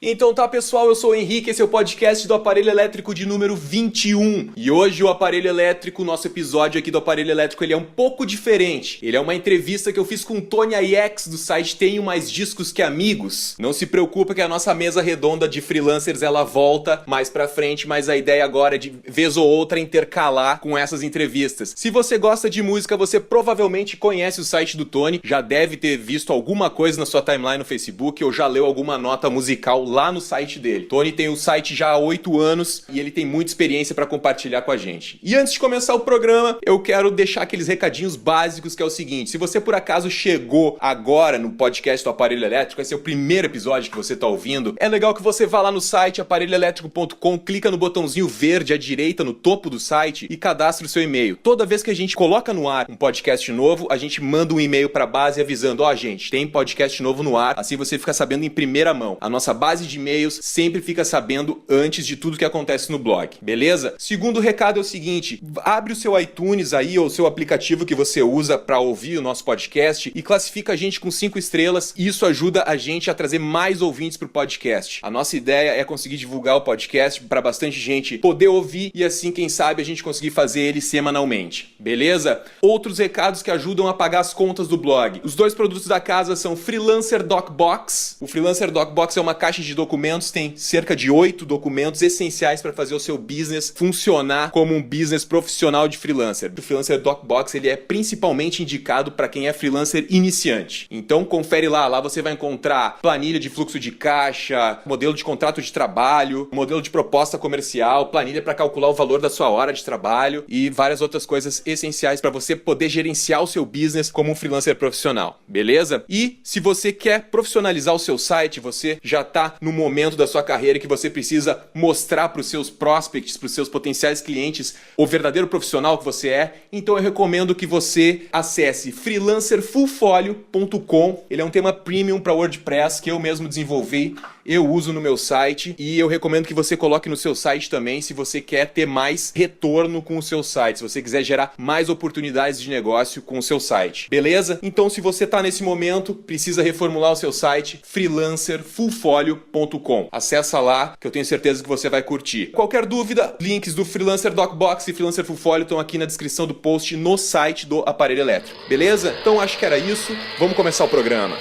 Então tá, pessoal, eu sou o Henrique, esse é o podcast do Aparelho Elétrico de número 21. E hoje o Aparelho Elétrico, nosso episódio aqui do Aparelho Elétrico, ele é um pouco diferente. Ele é uma entrevista que eu fiz com o Tony Aiex do site Tenho Mais Discos Que Amigos. Não se preocupa que a nossa mesa redonda de freelancers, ela volta mais pra frente, mas a ideia agora é de vez ou outra intercalar com essas entrevistas. Se você gosta de música, você provavelmente conhece o site do Tony, já deve ter visto alguma coisa na sua timeline no Facebook ou já leu alguma nota musical lá no site dele. Tony tem o site já há 8 anos e ele tem muita experiência para compartilhar com a gente. E antes de começar o programa, eu quero deixar aqueles recadinhos básicos, que é o seguinte: se você por acaso chegou agora no podcast do Aparelho Elétrico, esse é o primeiro episódio que você tá ouvindo, é legal que você vá lá no site aparelhoelétrico.com, clica no botãozinho verde à direita no topo do site e cadastre o seu e-mail. Toda vez que a gente coloca no ar um podcast novo, a gente manda um e-mail para a base avisando: ó, gente, tem podcast novo no ar. Assim você fica sabendo em primeira mão. A nossa base de e-mails sempre fica sabendo antes de tudo que acontece no blog, beleza? Segundo recado é o seguinte: abre o seu iTunes aí, ou o seu aplicativo que você usa para ouvir o nosso podcast, e classifica a gente com 5 estrelas. Isso ajuda a gente a trazer mais ouvintes pro podcast. A nossa ideia é conseguir divulgar o podcast para bastante gente poder ouvir e assim, quem sabe, a gente conseguir fazer ele semanalmente, beleza? Outros recados que ajudam a pagar as contas do blog: os 2 produtos da casa são Freelancer DocBox. O Freelancer DocBox é uma caixa de documentos, tem cerca de 8 documentos essenciais para fazer o seu business funcionar como um business profissional de freelancer. O Freelancer DocBox, ele é principalmente indicado para quem é freelancer iniciante. Então confere lá você vai encontrar planilha de fluxo de caixa, modelo de contrato de trabalho, modelo de proposta comercial, planilha para calcular o valor da sua hora de trabalho e várias outras coisas essenciais para você poder gerenciar o seu business como um freelancer profissional, beleza? E se você quer profissionalizar o seu site, você já está no momento da sua carreira que você precisa mostrar para os seus prospects, para os seus potenciais clientes, o verdadeiro profissional que você é, então eu recomendo que você acesse freelancerfullfolio.com. Ele é um tema premium para WordPress que eu mesmo desenvolvi, eu uso no meu site e eu recomendo que você coloque no seu site também se você quer ter mais retorno com o seu site, se você quiser gerar mais oportunidades de negócio com o seu site, beleza? Então, se você está nesse momento, precisa reformular o seu site, freelancerfullfolio.com. Acessa lá que eu tenho certeza que você vai curtir. Qualquer dúvida, links do Freelancer DocBox e Freelancer Fullfolio estão aqui na descrição do post no site do Aparelho Elétrico, beleza? Então acho que era isso, vamos começar o programa.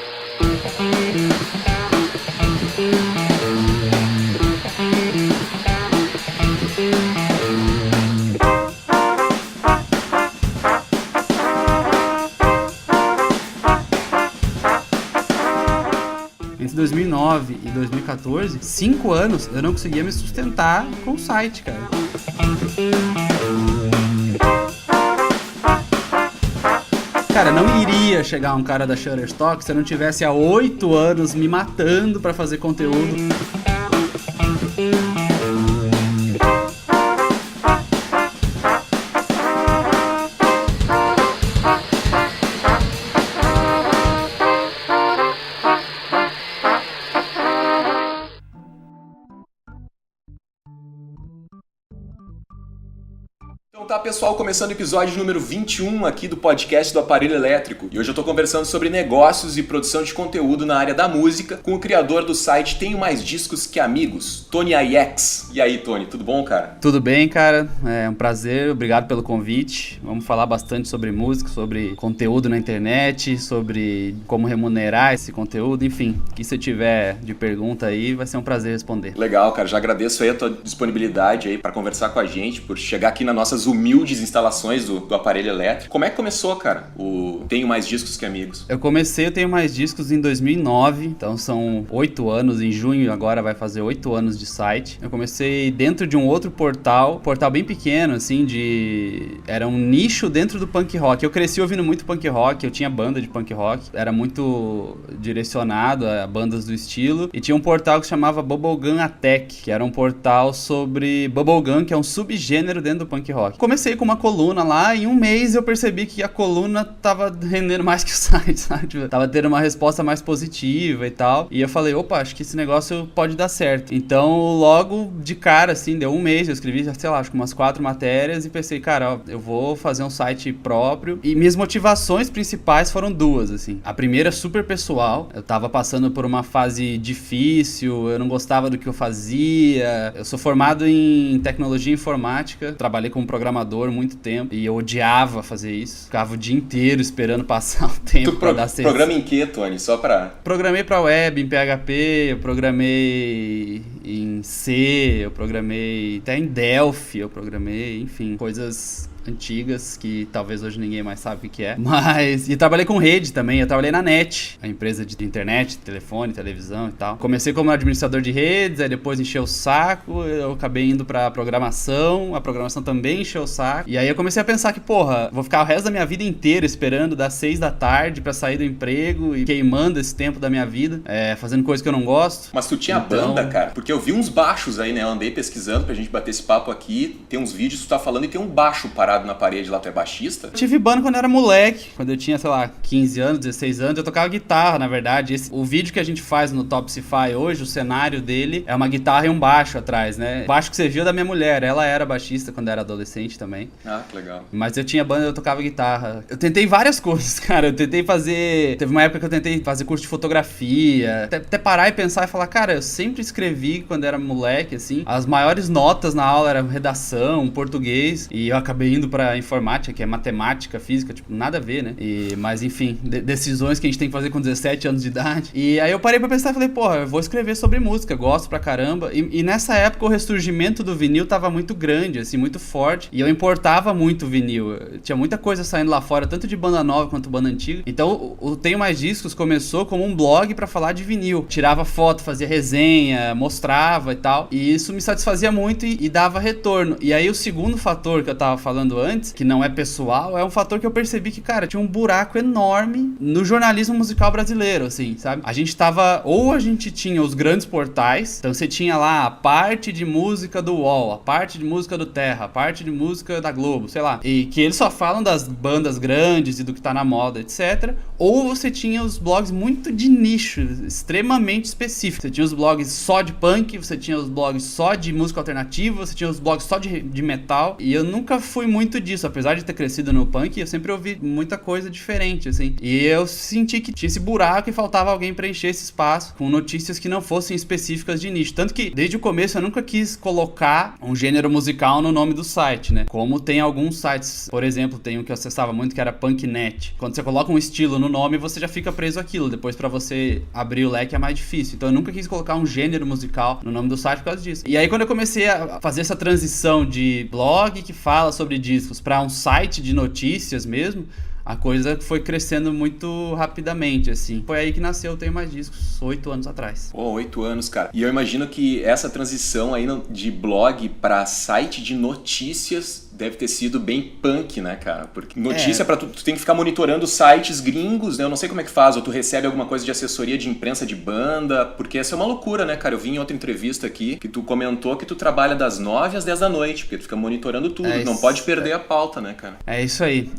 Entre 2009 e 2014, 5 anos, eu não conseguia me sustentar com o site, cara. Cara, não iria chegar um cara da Shutterstock se eu não tivesse há 8 anos me matando pra fazer conteúdo. Então tá, pessoal, começando o episódio número 21 aqui do podcast do Aparelho Elétrico. E hoje eu tô conversando sobre negócios e produção de conteúdo na área da música com o criador do site Tenho Mais Discos Que Amigos, Tony Aiex. E aí, Tony, tudo bom, cara? Tudo bem, cara. É um prazer, obrigado pelo convite. Vamos falar bastante sobre música, sobre conteúdo na internet, sobre como remunerar esse conteúdo, enfim. O que você tiver de pergunta aí, vai ser um prazer responder. Legal, cara. Já agradeço aí a tua disponibilidade aí para conversar com a gente, por chegar aqui nas nossas humildes instalações do Aparelho Elétrico. Como é que começou, cara, o Tenho Mais Discos Que Amigos? Eu Tenho Mais Discos em 2009, então são 8 anos, em junho agora vai fazer 8 anos de site. Eu comecei dentro de um outro portal bem pequeno, assim, era um nicho dentro do punk rock. Eu cresci ouvindo muito punk rock, eu tinha banda de punk rock, era muito direcionado a bandas do estilo, e tinha um portal que se chamava Bubblegum Attack, que era um portal sobre Bubblegum, que é um subgênero dentro do punk rock. comecei com uma coluna lá, e em um mês eu percebi que a coluna tava rendendo mais que o site, sabe? Tipo, tava tendo uma resposta mais positiva e tal. E eu falei, opa, acho que esse negócio pode dar certo. Então, logo de cara, assim, deu um mês, eu escrevi, sei lá, acho que umas 4 matérias e pensei, cara, ó, eu vou fazer um site próprio. E minhas motivações principais foram 2, assim. A primeira, super pessoal. Eu tava passando por uma fase difícil, eu não gostava do que eu fazia. Eu sou formado em tecnologia informática, trabalhei como programador muito tempo e eu odiava fazer isso. Ficava o dia inteiro esperando passar o tempo pra dar certo. Programa em quê, Tony? Só pra... Programei pra web, em PHP, eu programei em C, eu programei até em Delphi, eu programei, enfim, coisas antigas que talvez hoje ninguém mais sabe o que é. Mas... E trabalhei com rede também. Eu trabalhei na NET, a empresa de internet, telefone, televisão e tal. Comecei como administrador de redes, aí depois encheu o saco, eu acabei indo pra programação, a programação também encheu o saco. E aí eu comecei a pensar que, porra, vou ficar o resto da minha vida inteira esperando das 6 da tarde pra sair do emprego e queimando esse tempo da minha vida, fazendo coisa que eu não gosto. Mas tu tinha banda, cara? Porque eu vi uns baixos aí, né? Eu andei pesquisando pra gente bater esse papo aqui. Tem uns vídeos que tu tá falando e tem um baixo parado na parede lá. Tu é baixista? Eu tive banda quando eu era moleque, quando eu tinha, sei lá, 15 anos, 16 anos. Eu tocava guitarra, na verdade. O vídeo que a gente faz no Topsify hoje, o cenário dele é uma guitarra e um baixo atrás, né? O baixo que você viu é da minha mulher, ela era baixista quando era adolescente também. Ah, que legal. Mas eu tinha banda, eu tocava guitarra. Eu tentei várias coisas, cara. Eu tentei fazer... Teve uma época que eu tentei fazer curso de fotografia. Até parar e pensar e falar, cara, eu sempre escrevi quando era moleque, assim. As maiores notas na aula eram redação, português. E eu acabei indo pra informática, que é matemática, física, tipo, nada a ver, né? Mas enfim, decisões que a gente tem que fazer com 17 anos de idade. E aí eu parei pra pensar e falei, porra, eu vou escrever sobre música, gosto pra caramba. E nessa época o ressurgimento do vinil tava muito grande, assim, muito forte. E eu importava muito vinil. Tinha muita coisa saindo lá fora, tanto de banda nova quanto banda antiga. Então o Tenho Mais Discos começou como um blog pra falar de vinil. Tirava foto, fazia resenha, mostrava e tal. E isso me satisfazia muito e dava retorno. E aí o segundo fator que eu tava falando antes, que não é pessoal, é um fator que eu percebi que, cara, tinha um buraco enorme no jornalismo musical brasileiro, assim, sabe? A gente tinha os grandes portais, então você tinha lá a parte de música do UOL, a parte de música do Terra, a parte de música da Globo, sei lá, e que eles só falam das bandas grandes e do que tá na moda, etc. Ou você tinha os blogs muito de nicho, extremamente específicos. Você tinha os blogs só de punk, você tinha os blogs só de música alternativa, você tinha os blogs só de metal, e eu nunca fui muito disso, apesar de ter crescido no punk, eu sempre ouvi muita coisa diferente, assim. E eu senti que tinha esse buraco e faltava alguém preencher esse espaço com notícias que não fossem específicas de nicho. Tanto que, desde o começo, eu nunca quis colocar um gênero musical no nome do site, né? Como tem alguns sites, por exemplo, tem um que eu acessava muito que era Punknet. Quando você coloca um estilo no nome, você já fica preso àquilo. Depois, pra você abrir o leque, é mais difícil. Então, eu nunca quis colocar um gênero musical no nome do site por causa disso. E aí, quando eu comecei a fazer essa transição de blog que fala sobre discos pra um site de notícias mesmo, a coisa foi crescendo muito rapidamente, assim. Foi aí que nasceu o Tenho Mais Discos, 8 anos atrás. Pô, 8 anos, cara. E eu imagino que essa transição aí de blog pra site de notícias deve ter sido bem punk, né, cara? Porque notícia pra tu tem que ficar monitorando sites gringos, né? Eu não sei como é que faz, ou tu recebe alguma coisa de assessoria de imprensa de banda, porque essa é uma loucura, né, cara? Eu vi em outra entrevista aqui que tu comentou que tu trabalha das 9 às 10 da noite, porque tu fica monitorando tudo, não pode perder a pauta, né, cara? É isso aí.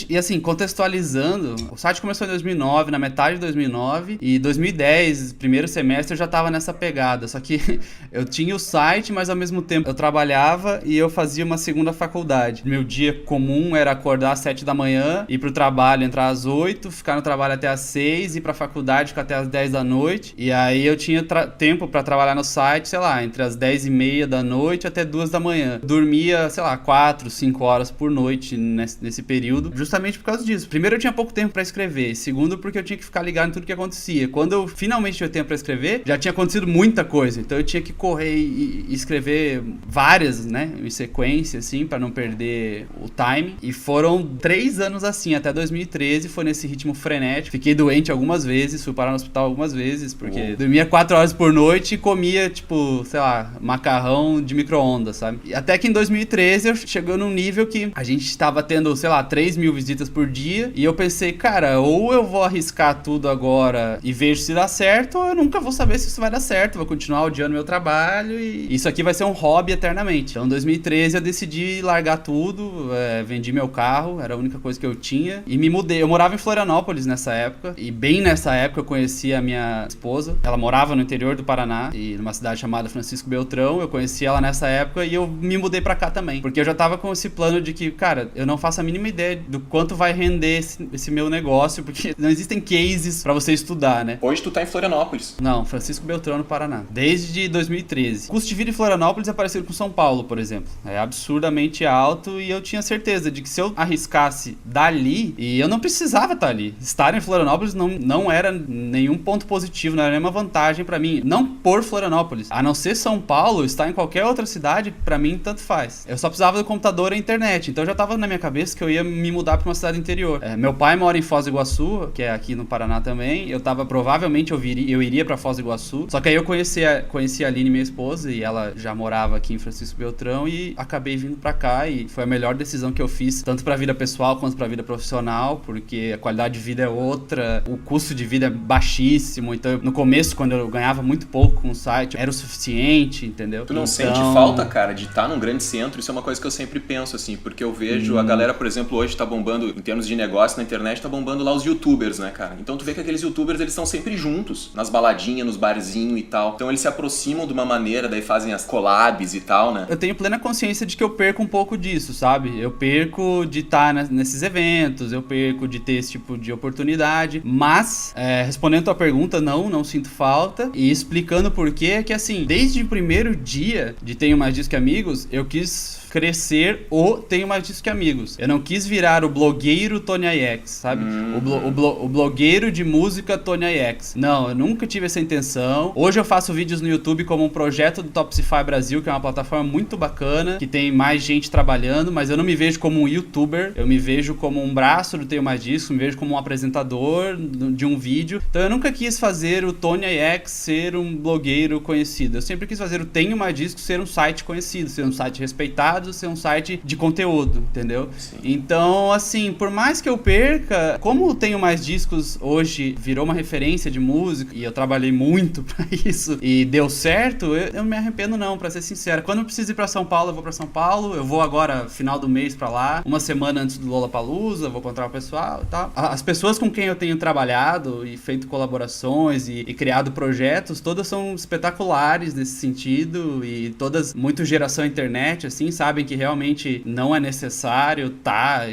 E assim, contextualizando, o site começou em 2009, na metade de 2009, e 2010, primeiro semestre, eu já tava nessa pegada, só que eu tinha o site, mas ao mesmo tempo eu trabalhava e eu fazia uma segunda faculdade. Meu dia comum era acordar às 7 da manhã, ir pro trabalho, entrar às 8, ficar no trabalho até às 6, ir pra faculdade, ficar até às 10 da noite. E aí eu tinha tempo pra trabalhar no site, sei lá, entre as 10 e meia da noite até 2 da manhã. Dormia, sei lá, 4, 5 horas por noite nesse período, justamente por causa disso. Primeiro, eu tinha pouco tempo pra escrever. Segundo, porque eu tinha que ficar ligado em tudo que acontecia. Quando eu finalmente tinha tempo pra escrever, já tinha acontecido muita coisa. Então eu tinha que correr e escrever várias, né, em sequência, assim, pra não perder o time. E foram 3 anos assim, até 2013, foi nesse ritmo frenético. Fiquei doente algumas vezes, fui parar no hospital algumas vezes, porque dormia 4 horas por noite e comia, tipo, sei lá, macarrão de micro-ondas, sabe? E até que em 2013 eu chegou num nível que a gente tava tendo, sei lá, 3.000 visitas por dia, e eu pensei, cara, ou eu vou arriscar tudo agora e vejo se dá certo, ou eu nunca vou saber se isso vai dar certo, vou continuar odiando meu trabalho e isso aqui vai ser um hobby eternamente. Então em 2013 eu decidi que largar tudo, vendi meu carro, era a única coisa que eu tinha, e me mudei. Eu morava em Florianópolis nessa época, e bem nessa época eu conheci a minha esposa. Ela morava no interior do Paraná, e numa cidade chamada Francisco Beltrão. Eu conheci ela nessa época e eu me mudei pra cá também, porque eu já tava com esse plano de que, cara, eu não faço a mínima ideia do quanto vai render esse meu negócio, porque não existem cases pra você estudar, né? Hoje tu tá em Florianópolis. Não, Francisco Beltrão, no Paraná. Desde 2013. O custo de vida em Florianópolis é parecido com São Paulo, por exemplo. É absurdamente alto e eu tinha certeza de que se eu arriscasse dali, e eu não precisava estar ali. Estar em Florianópolis não era nenhum ponto positivo, não era nenhuma vantagem pra mim. Não por Florianópolis. A não ser São Paulo, estar em qualquer outra cidade, pra mim, tanto faz. Eu só precisava do computador e internet. Então já tava na minha cabeça que eu ia me mudar pra uma cidade interior. Meu pai mora em Foz do Iguaçu, que é aqui no Paraná também. Provavelmente eu iria pra Foz do Iguaçu. Só que aí eu conheci a Aline, minha esposa, e ela já morava aqui em Francisco Beltrão, e acabei vindo pra cá, e foi a melhor decisão que eu fiz, tanto pra vida pessoal quanto pra vida profissional, porque a qualidade de vida é outra, o custo de vida é baixíssimo. Então no começo, quando eu ganhava muito pouco com o site, era o suficiente, entendeu? Tu não sente falta, cara, de estar num grande centro? Isso é uma coisa que eu sempre penso, assim, porque eu vejo a galera, por exemplo, hoje tá bombando, em termos de negócio na internet, tá bombando lá os youtubers, né, cara? Então tu vê que aqueles youtubers, eles estão sempre juntos, nas baladinhas, nos barzinhos e tal. Então eles se aproximam de uma maneira, daí fazem as collabs e tal, né? Eu tenho plena consciência de que eu perco um pouco disso, sabe? Eu perco de estar nesses eventos, eu perco de ter esse tipo de oportunidade, mas, respondendo a tua pergunta, não sinto falta, e explicando por quê, é que assim, desde o primeiro dia de Tenho Mais Disso Que Amigos, eu quis crescer o Tenho Mais Disso Que Amigos. Eu não quis virar o blogueiro Tony IX, sabe? O blogueiro de música Tony IX. Não, eu nunca tive essa intenção. Hoje eu faço vídeos no YouTube como um projeto do Topsify Brasil, que é uma plataforma muito bacana, que tem mais gente trabalhando, mas eu não me vejo como um youtuber, eu me vejo como um braço do Tenho Mais Disso, me vejo como um apresentador de um vídeo. Então eu nunca quis fazer o Tony IX ser um blogueiro conhecido. Eu sempre quis fazer o Tenho Mais Disso ser um site conhecido, ser um site respeitado, ser um site de conteúdo, entendeu? Sim. Então, assim, por mais que eu perca, como o Tenho Mais Discos hoje virou uma referência de música, e eu trabalhei muito pra isso, e deu certo, eu não me arrependo não, pra ser sincero. Quando eu preciso ir pra São Paulo, eu vou pra São Paulo, eu vou agora, final do mês, pra lá, uma semana antes do Lollapalooza, vou encontrar o pessoal e tal. As pessoas com quem eu tenho trabalhado e feito colaborações e criado projetos, todas são espetaculares nesse sentido, e todas muito geração internet, assim, sabem que realmente não é necessário estar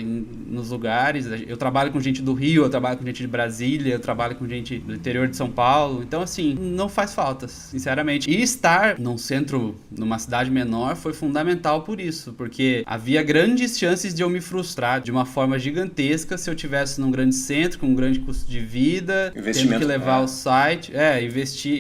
nos lugares. Eu trabalho com gente do Rio, eu trabalho com gente de Brasília, eu trabalho com gente do interior de São Paulo. Então, assim, não faz falta, sinceramente. E estar num centro, numa cidade menor, foi fundamental por isso, porque havia grandes chances de eu me frustrar de uma forma gigantesca se eu tivesse num grande centro, com um grande custo de vida, tendo que levar o site,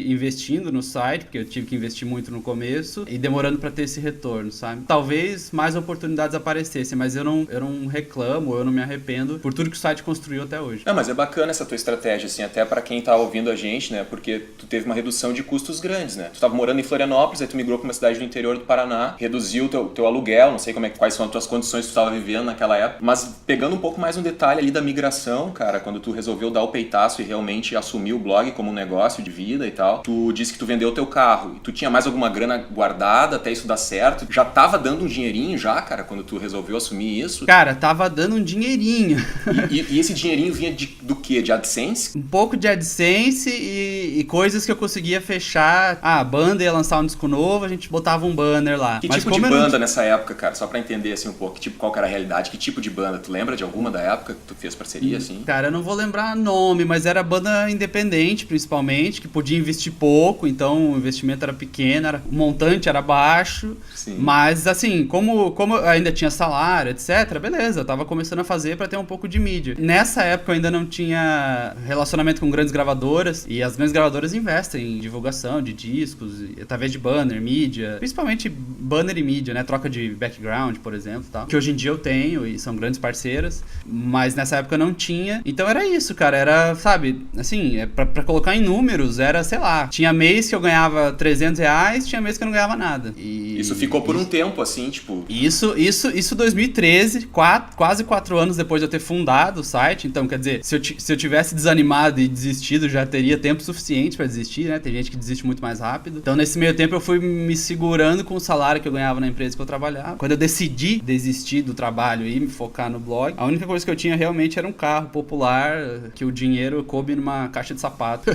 investindo no site, porque eu tive que investir muito no começo, e demorando pra ter esse retorno, sabe? Talvez mais oportunidades aparecessem, mas eu não reclamo, eu não me arrependo por tudo que o site construiu até hoje. Não, mas é bacana essa tua estratégia, assim, até pra quem tá ouvindo a gente, né, porque tu teve uma redução de custos grandes, né? Tu tava morando em Florianópolis, aí tu migrou pra uma cidade do interior do Paraná, reduziu o teu aluguel, não sei quais são as tuas condições que tu tava vivendo naquela época, mas pegando um pouco mais um detalhe ali da migração, cara, quando tu resolveu dar o peitaço e realmente assumir o blog como um negócio de vida e tal, tu disse que tu vendeu o teu carro, e tu tinha mais alguma grana guardada até isso dar certo? Já tava dando um dinheirinho já, cara, quando tu resolveu assumir isso? Cara, tava dando um dinheirinho. E esse dinheirinho vinha do quê? De AdSense? Um pouco de AdSense e coisas que eu conseguia fechar. A banda ia lançar um disco novo, a gente botava um banner lá. Que tipo de banda nessa época, cara? Só pra entender assim um pouco, qual que era a realidade? Que tipo de banda? Tu lembra de alguma da época que tu fez parceria, assim? Cara, eu não vou lembrar nome, mas era banda independente, principalmente, que podia investir pouco, então o investimento era pequeno, o montante era baixo. Sim. Mas, assim, como eu ainda tinha salário, etc., beleza, eu tava começando a fazer pra ter um pouco de mídia. Nessa época eu ainda não tinha relacionamento com grandes gravadoras, e as grandes gravadoras investem em divulgação de discos, através de banner, mídia, principalmente banner e mídia, né, troca de background, por exemplo, tal, que hoje em dia eu tenho, e são grandes parceiras, mas nessa época eu não tinha. Então era isso, cara, era, sabe, assim, pra colocar em números, era, sei lá, tinha mês que eu ganhava R$300, tinha mês que eu não ganhava nada. E isso ficou por um tempo, assim, tipo... Isso 2013, quase 4 anos depois de eu ter fundado o site. Então, quer dizer, se eu se eu tivesse desanimado e desistido, já teria tempo suficiente pra desistir, né? Tem gente que desiste muito mais rápido. Então, nesse meio tempo, eu fui me segurando com o salário que eu ganhava na empresa que eu trabalhava. Quando eu decidi desistir do trabalho e me focar no blog, a única coisa que eu tinha realmente era um carro popular, que o dinheiro coube numa caixa de sapato.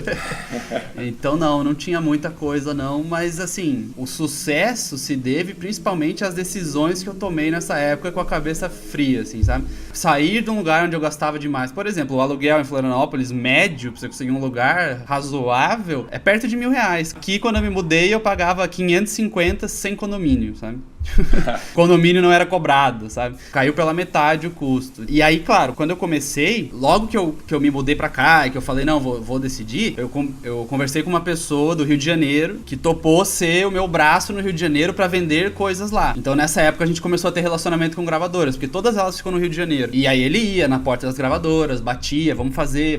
Então, não tinha muita coisa, não. Mas, assim, o sucesso se deve principalmente às decisões que eu tomei nessa época com a cabeça fria, assim, sabe? Sair de um lugar onde eu gastava demais. Por exemplo, o aluguel em Florianópolis, médio, pra você conseguir um lugar razoável, é perto de R$1.000. Aqui, quando eu me mudei, eu pagava 550 sem condomínio, sabe? Condomínio não era cobrado, sabe? Caiu pela metade o custo. E aí, claro, quando eu comecei, logo que eu me mudei pra cá e que eu falei, não, vou decidir, eu conversei com uma pessoa do Rio de Janeiro que topou ser o meu braço no Rio de Janeiro pra vender coisas lá. Então, nessa época, a gente começou a ter relacionamento com gravadoras, porque todas elas ficam no Rio de Janeiro. E aí ele ia na porta das gravadoras, batia, vamos fazer.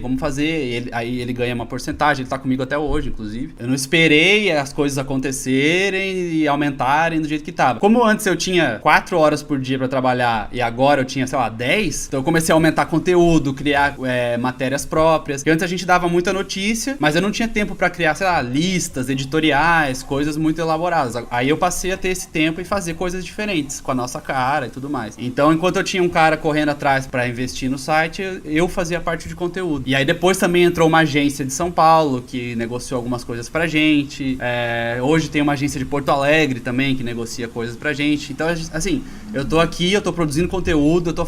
Aí ele ganha uma porcentagem, ele tá comigo até hoje, inclusive. Eu não esperei as coisas acontecerem e aumentarem do jeito que tava. Como antes eu tinha 4 horas por dia pra trabalhar e agora eu tinha, sei lá, 10, então eu comecei a aumentar conteúdo, criar matérias próprias. Porque antes a gente dava muita notícia, mas eu não tinha tempo pra criar, sei lá, listas, editoriais, coisas muito elaboradas. Aí eu passei a ter esse tempo e fazer coisas diferentes com a nossa cara e tudo mais. Então, enquanto eu tinha um cara correndo atrás pra investir no site, eu fazia parte de conteúdo. E aí depois também entrou uma agência de São Paulo que negociou algumas coisas pra gente. Hoje tem uma agência de Porto Alegre também que negocia coisas pra gente. Então, assim, eu tô aqui, eu tô produzindo conteúdo, eu tô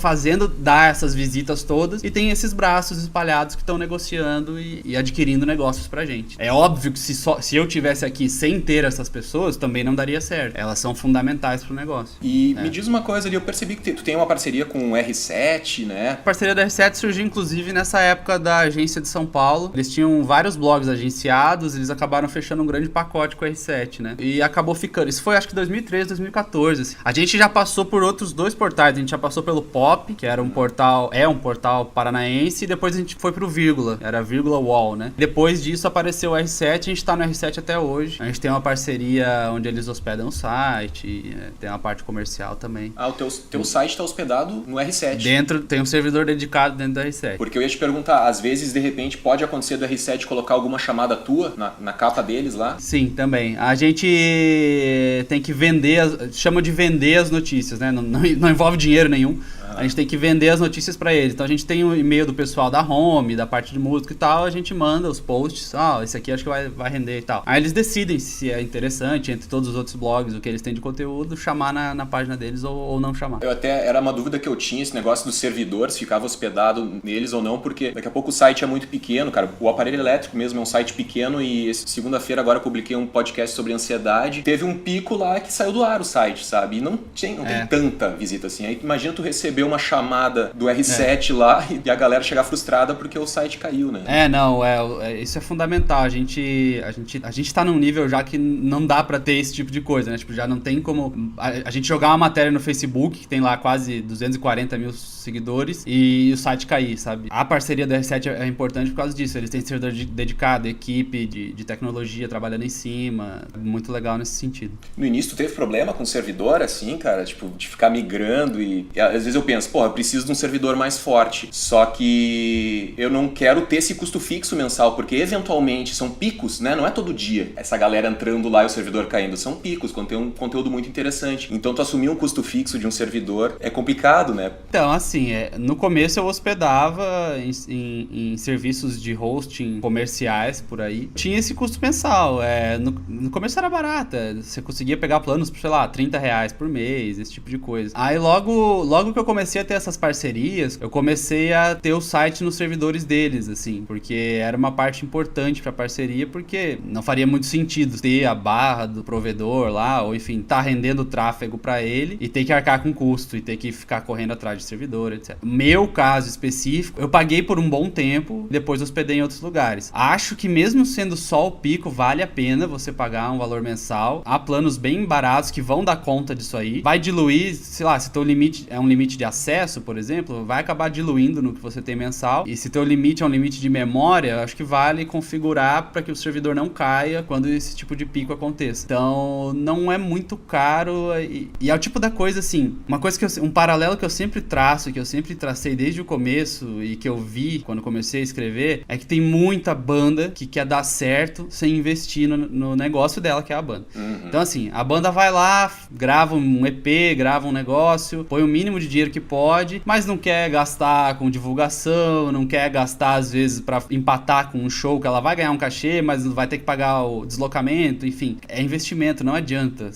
dar essas visitas todas e tem esses braços espalhados que estão negociando e adquirindo negócios pra gente. É óbvio que se eu tivesse aqui sem ter essas pessoas, também não daria certo. Elas são fundamentais pro negócio. E me diz uma coisa ali, eu percebi que tu tem uma parceria com o R7, né? A parceria da R7 surgiu, inclusive, nessa época da agência de São Paulo. Eles tinham vários blogs agenciados, eles acabaram fechando um grande pacote com a R7, né? E acabou ficando. Isso foi, acho que 2013, 2014. A gente já passou por outros 2 portais. A gente já passou pelo Pop, que era um portal paranaense, e depois a gente foi pro Vírgula, era Vírgula Wall, né? Depois disso apareceu o R7, a gente tá no R7 até hoje. A gente tem uma parceria onde eles hospedam o site, tem uma parte comercial também. Ah, o teu site tá hospedado no R7. Tem um servidor dedicado dentro do R7. Porque eu ia te perguntar, às vezes, de repente, pode acontecer do R7 colocar alguma chamada tua na capa deles lá? Sim, também. A gente tem que vender, chama de vender as notícias, né? Não envolve dinheiro nenhum. A gente tem que vender as notícias pra eles. Então a gente tem um e-mail do pessoal da home, da parte de música e tal, a gente manda os posts, esse aqui acho que vai render e tal. Aí eles decidem se é interessante, entre todos os outros blogs, o que eles têm de conteúdo, chamar na página deles ou não chamar. Era uma dúvida que eu tinha, esse negócio dos servidores, ficava hospedado neles ou não, porque daqui a pouco o site é muito pequeno, cara. O Aparelho Elétrico mesmo é um site pequeno e segunda-feira agora eu publiquei um podcast sobre ansiedade. Teve um pico lá que saiu do ar o site, sabe? E não tem tanta visita assim. Aí imagina tu receber uma chamada do R7 lá e a galera chegar frustrada porque o site caiu, né? Isso é fundamental. A gente tá num nível já que não dá pra ter esse tipo de coisa, né? Tipo, já não tem como a gente jogar uma matéria no Facebook, que tem lá quase 240 mil seguidores, e o site cair, sabe? A parceria da R7 é importante por causa disso. Eles têm servidor dedicado, equipe de tecnologia trabalhando em cima. Muito legal nesse sentido. No início tu teve problema com o servidor, assim, cara? Tipo, de ficar migrando e às vezes eu penso, eu preciso de um servidor mais forte. Só que eu não quero ter esse custo fixo mensal, porque eventualmente são picos, né? Não é todo dia essa galera entrando lá e o servidor caindo. São picos, quando tem um conteúdo muito interessante. Então tu assumir um custo fixo de um servidor é complicado, né? Então, assim, no começo eu hospedava em serviços de hosting comerciais por aí. Tinha esse custo mensal. No começo era barato. Você conseguia pegar planos por, sei lá, R$30 por mês, esse tipo de coisa. Aí logo que eu comecei a ter essas parcerias, eu comecei a ter o site nos servidores deles, assim, porque era uma parte importante pra parceria, porque não faria muito sentido ter a barra do provedor lá, ou enfim, tá rendendo tráfego pra ele e ter que arcar com custo e ter que ficar correndo atrás de servidor, etc. Meu caso específico, eu paguei por um bom tempo, depois hospedei em outros lugares. Acho que mesmo sendo só o pico, vale a pena você pagar um valor mensal. Há planos bem baratos que vão dar conta disso aí. Vai diluir, sei lá, se teu limite é um limite de acesso, acesso, por exemplo, vai acabar diluindo no que você tem mensal. E se teu limite é um limite de memória, acho que vale configurar para que o servidor não caia quando esse tipo de pico aconteça. Então, não é muito caro e é o tipo da coisa assim, um paralelo que eu sempre traço, que eu sempre tracei desde o começo e que eu vi quando comecei a escrever, é que tem muita banda que quer dar certo sem investir no negócio dela, que é a banda. Então, assim, a banda vai lá, grava um EP, grava um negócio, põe o mínimo de dinheiro que pode, mas não quer gastar com divulgação, não quer gastar, às vezes, pra empatar com um show que ela vai ganhar um cachê, mas vai ter que pagar o deslocamento, enfim. É investimento, não adianta.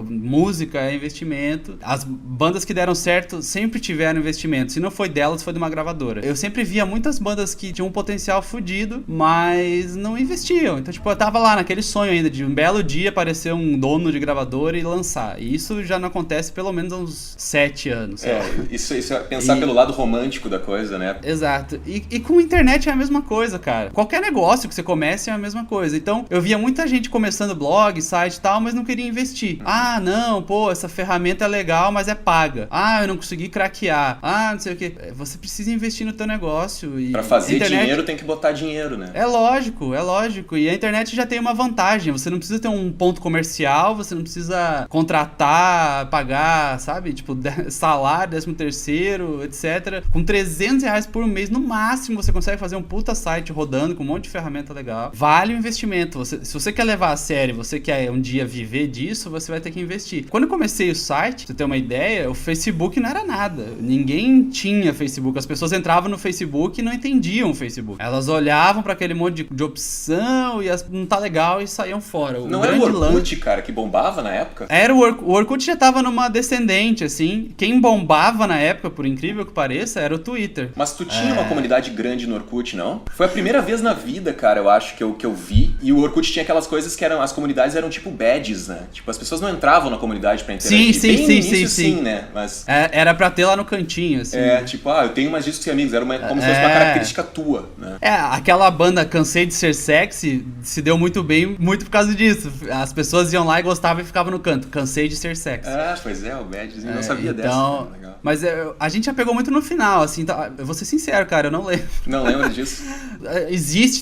Música é investimento. As bandas que deram certo sempre tiveram investimento. Se não foi delas, foi de uma gravadora. Eu sempre via muitas bandas que tinham um potencial fodido, mas não investiam. Então, tipo, eu tava lá naquele sonho ainda de um belo dia aparecer um dono de gravadora e lançar. E isso já não acontece pelo menos há uns 7 anos. Isso é pensar pelo lado romântico da coisa, né? Exato. E com a internet é a mesma coisa, cara. Qualquer negócio que você comece é a mesma coisa. Então, eu via muita gente começando blog, site e tal, mas não queria investir. Ah, não, pô, essa ferramenta é legal, mas é paga. Ah, eu não consegui craquear. Ah, não sei o quê. Você precisa investir no teu negócio. E pra fazer dinheiro tem que botar dinheiro, né? É lógico, é lógico. E a internet já tem uma vantagem. Você não precisa ter um ponto comercial, você não precisa contratar, pagar, sabe? Tipo, salário, 13º, etc. Com R$300 por mês, no máximo, você consegue fazer um puta site rodando com um monte de ferramenta legal. Vale o investimento. Se você quer levar a sério, você quer um dia viver disso, você vai ter que investir. Quando eu comecei o site, pra você ter uma ideia, o Facebook não era nada. Ninguém tinha Facebook. As pessoas entravam no Facebook e não entendiam o Facebook. Elas olhavam pra aquele monte de opção e não tá legal e saíam fora. Não era o Orkut, cara, que bombava na época? Era o Orkut já tava numa descendente, assim. Quem bombava na época, por incrível que pareça, era o Twitter. Mas tu tinha uma comunidade grande no Orkut, não? Foi a primeira vez na vida, cara, eu acho, que eu vi. E o Orkut tinha aquelas coisas que as comunidades eram tipo badges, né? Tipo, as pessoas não entravam na comunidade pra interagir. Sim, né? Mas... era pra ter lá no cantinho, assim. Tipo, eu tenho mais discos que amigos. Era como se fosse uma característica tua, né? Aquela banda Cansei de Ser Sexy se deu muito bem, muito por causa disso. As pessoas iam lá e gostavam e ficavam no canto. Cansei de Ser Sexy. Pois é, o badgezinho. Não sabia dessa. Legal. Mas a gente já pegou muito no final, assim. Tá, eu vou ser sincero, cara, eu não lembro. Não lembra disso?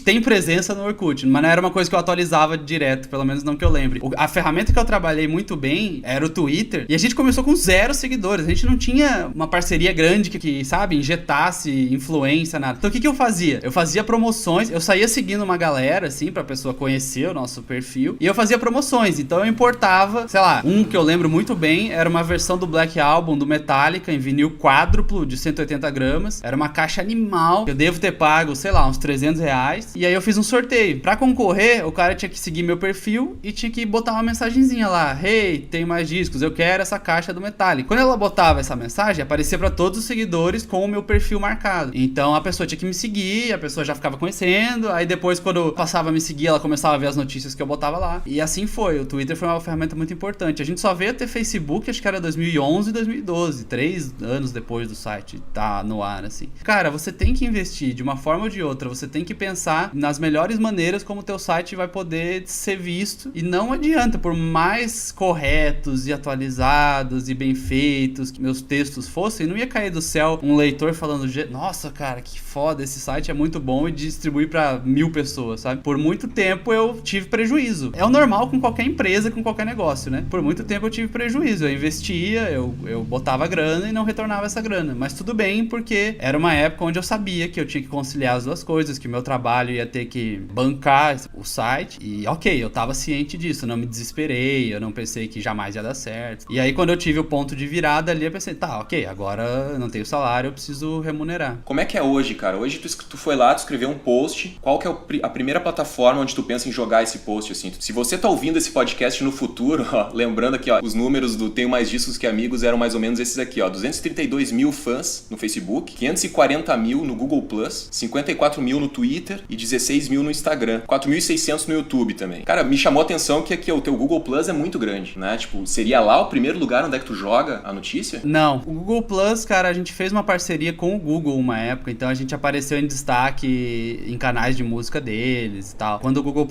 Tem presença no Orkut, mas não era uma coisa que eu atualizava direto, pelo menos não que eu lembre. A ferramenta que eu trabalhei muito bem era o Twitter, e a gente começou com 0 seguidores. A gente não tinha uma parceria grande que sabe, injetasse influência, nada. Então o que eu fazia? Eu fazia promoções, eu saía seguindo uma galera, assim, pra pessoa conhecer o nosso perfil, e eu fazia promoções. Então eu importava, sei lá, um que eu lembro muito bem, era uma versão do Black Album do Metallica, em vinil quádruplo de 180 gramas. Era uma caixa animal. Eu devo ter pago, sei lá, uns R$300. E aí eu fiz um sorteio. Pra concorrer, o cara tinha que seguir meu perfil e tinha que botar uma mensagenzinha lá. Hey, tem mais discos, eu quero essa caixa do Metallica. Quando ela botava essa mensagem, aparecia pra todos os seguidores com o meu perfil marcado. Então a pessoa tinha que me seguir, a pessoa já ficava conhecendo. Aí depois, quando passava a me seguir, ela começava a ver as notícias que eu botava lá. E assim foi. O Twitter foi uma ferramenta muito importante. A gente só veio ter Facebook, acho que era 2011 e 2012. 3 anos depois do site tá no ar, assim. Cara, você tem que investir de uma forma ou de outra. Você tem que pensar nas melhores maneiras como o teu site vai poder ser visto. E não adianta, por mais corretos e atualizados e bem feitos que meus textos fossem, não ia cair do céu um leitor falando, nossa, cara, que foda, esse site é muito bom, e distribuir pra 1000 pessoas, sabe? Por muito tempo eu tive prejuízo. É o normal com qualquer empresa, com qualquer negócio, né? Por muito tempo eu tive prejuízo. Eu investia, eu botava grana e não retornava essa grana. Mas tudo bem, porque era uma época onde eu sabia que eu tinha que conciliar as duas coisas, que o meu trabalho ia ter que bancar o site. E ok, eu tava ciente disso, eu não me desesperei, eu não pensei que jamais ia dar certo. E aí quando eu tive o ponto de virada ali, eu pensei, tá, ok, agora eu não tenho salário, eu preciso remunerar. Como é que é hoje, cara? Hoje tu foi lá, tu escreveu um post. Qual que é a primeira plataforma onde tu pensa em jogar esse post, assim? Se você tá ouvindo esse podcast no futuro, ó, lembrando aqui, ó, os números do Tenho Mais Discos Que Amigos eram mais ou menos esses aqui, ó, 232 mil fãs no Facebook, 540 mil no Google+, 54 mil no Twitter e 16 mil no Instagram, 4.600 no YouTube também. Cara, me chamou a atenção que aqui, ó, o teu Google+ é muito grande, né? Tipo, seria lá o primeiro lugar onde é que tu joga a notícia? Não. O Google+, cara, a gente fez uma parceria com o Google uma época, então a gente apareceu em destaque em canais de música deles e tal. Quando o Google+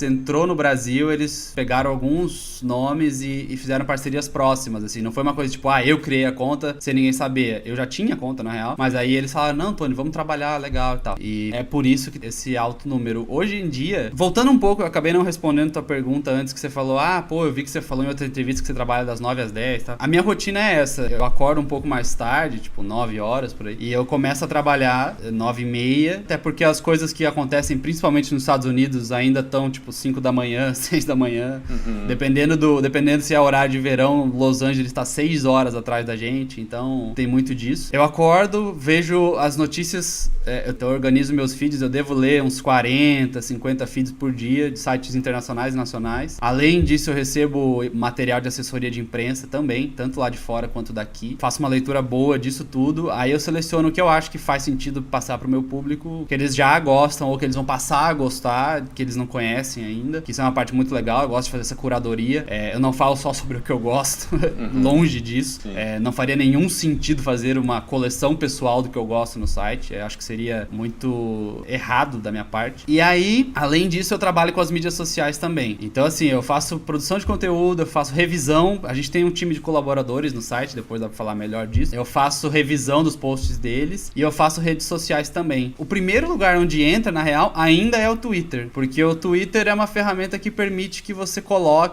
entrou no Brasil, eles pegaram alguns nomes e fizeram parcerias próximas, assim. Não foi uma coisa tipo, eu criei a conta sem ninguém saber. Eu já tinha conta, na real, mas aí eles falaram, não, Tony, vamos trabalhar legal e tal. E é por isso que esse alto número. Hoje em dia, voltando um pouco, eu acabei não respondendo tua pergunta antes, que você falou, eu vi que você falou em outra entrevista que você trabalha das 9 às 10 e tal. A minha rotina é essa, eu acordo um pouco mais tarde, tipo 9 horas por aí, e eu começo a trabalhar 9h30, até porque as coisas que acontecem, principalmente nos Estados Unidos, ainda estão tipo 5 da manhã, 6 da manhã, dependendo se é horário de verão, Los Angeles tá 6 horas atrás da gente, então tem muito disso. Eu acordo, vejo as notícias, eu organizo meus feeds, eu devo ler uns 40, 50 feeds por dia de sites internacionais e nacionais. Além disso, eu recebo material de assessoria de imprensa também, tanto lá de fora quanto daqui. Faço uma leitura boa disso tudo, aí eu seleciono o que eu acho que faz sentido passar pro meu público, que eles já gostam ou que eles vão passar a gostar, que eles não conhecem ainda, que isso é uma parte muito legal, eu gosto de fazer essa curadoria. Eu não falo só sobre o que eu gosto, longe disso. Não faria nenhum sentido fazer uma coleção pessoal do que eu gosto no site, eu acho que seria muito errado da minha parte. E aí, além disso, eu trabalho com as mídias sociais também. Então, assim, eu faço produção de conteúdo, eu faço revisão, a gente tem um time de colaboradores no site, depois dá pra falar melhor disso. Eu faço revisão dos posts deles e eu faço redes sociais também. O primeiro lugar onde entra, na real, ainda é o Twitter, porque o Twitter é uma ferramenta que permite que você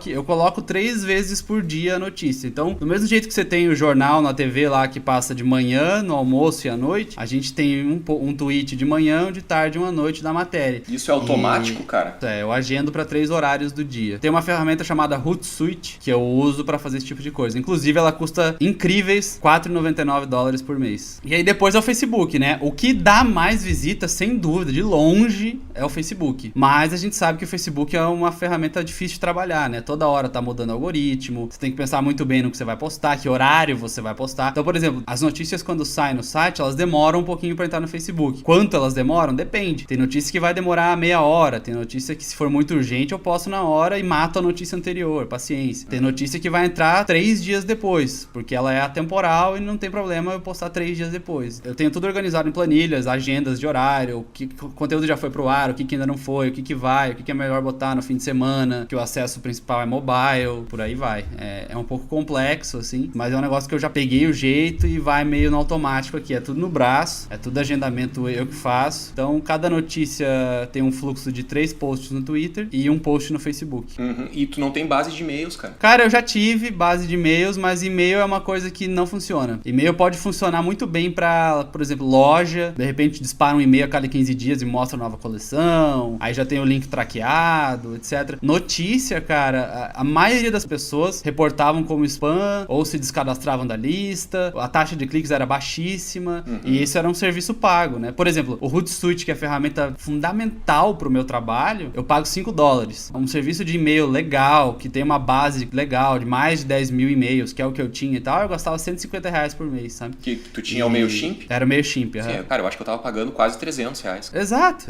eu coloco 3 vezes por dia a notícia. Então, do mesmo jeito que você tem o jornal na TV lá que passa de manhã, no almoço e à noite, a gente tem um tweet de manhã, de tarde e uma noite da matéria. Isso é automático, cara? Eu agendo para 3 horários do dia. Tem uma ferramenta chamada Hootsuite que eu uso para fazer esse tipo de coisa. Inclusive, ela custa incríveis $4,99 por mês. E aí depois é o Facebook, né? O que dá mais visita, sem dúvida, de longe, é o Facebook. Mas a gente sabe que o Facebook é uma ferramenta difícil de trabalhar, né? Toda hora tá mudando o algoritmo, você tem que pensar muito bem no que você vai postar, que horário você vai postar. Então, por exemplo, as notícias quando saem no site, elas demoram um pouquinho para entrar no Facebook. Quanto elas demoram? Depende. Tem notícia que vai demorar meia hora, tem notícia que se for muito urgente eu posto na hora e mato a notícia anterior, paciência. Tem notícia que vai entrar 3 dias depois, porque ela é atemporal e não tem problema eu postar 3 dias depois. Eu tenho tudo organizado em planilhas, agendas de horário, o que o conteúdo já foi pro ar, o que ainda não foi, o que vai, o que é melhor botar no fim de semana, que o acesso principal é mobile, por aí vai. É um pouco complexo, assim, mas é um negócio que eu já peguei o jeito e vai meio no automático aqui. É tudo no braço, é tudo agendamento eu que faço. Então, cada notícia tem um fluxo de 3 posts no Twitter e um post no Facebook. E tu não tem base de e-mails, cara? Cara, eu já tive base de e-mails, mas e-mail é uma coisa que não funciona. E-mail pode funcionar muito bem pra, por exemplo, loja. De repente dispara um e-mail a cada 15 dias e mostra nova coleção. Aí já tem o link traqueado, etc. Notícia, cara, a maioria das pessoas reportavam como spam ou se descadastravam da lista. A taxa de cliques era baixíssima e isso era um serviço pago, né? Por exemplo, o Hootsuite, que é a ferramenta fundamental pro meu trabalho, eu pago $5. É um serviço de e-mail legal, que tem uma base legal de mais de 10 mil e-mails, que é o que eu tinha e tal, eu gastava R$150 por mês, sabe? Que tu tinha o MailChimp? Era o MailChimp, Sim, cara, eu acho que eu tava pagando quase R$300. Exato.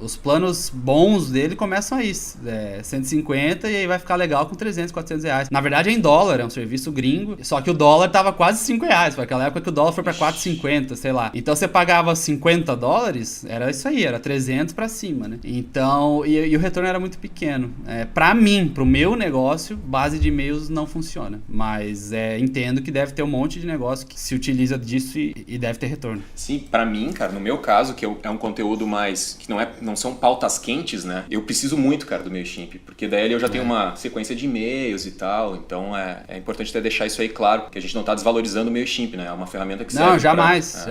Os planos bons dele começam aí, 150 e aí vai ficar legal com 300, R$400. Na verdade é em dólar, é um serviço gringo, só que o dólar tava quase R$5, foi aquela época que o dólar foi pra 4,50, sei lá. Então você pagava $50, era isso aí, era 300 pra cima, né? Então, e o retorno era muito pequeno. Pra mim, pro meu negócio, base de e-mails não funciona, mas entendo que deve ter um monte de negócio que se utiliza disso e deve ter retorno. Sim, pra mim, cara, no meu caso, que é um conteúdo mais, que não são pautas quentes, né? Eu preciso muito, cara, do MailChimp, porque daí eu já tenho uma sequência de e-mails e tal, então é importante até deixar isso aí claro, que a gente não tá desvalorizando o MailChimp, né? É uma ferramenta que serve. Não, jamais.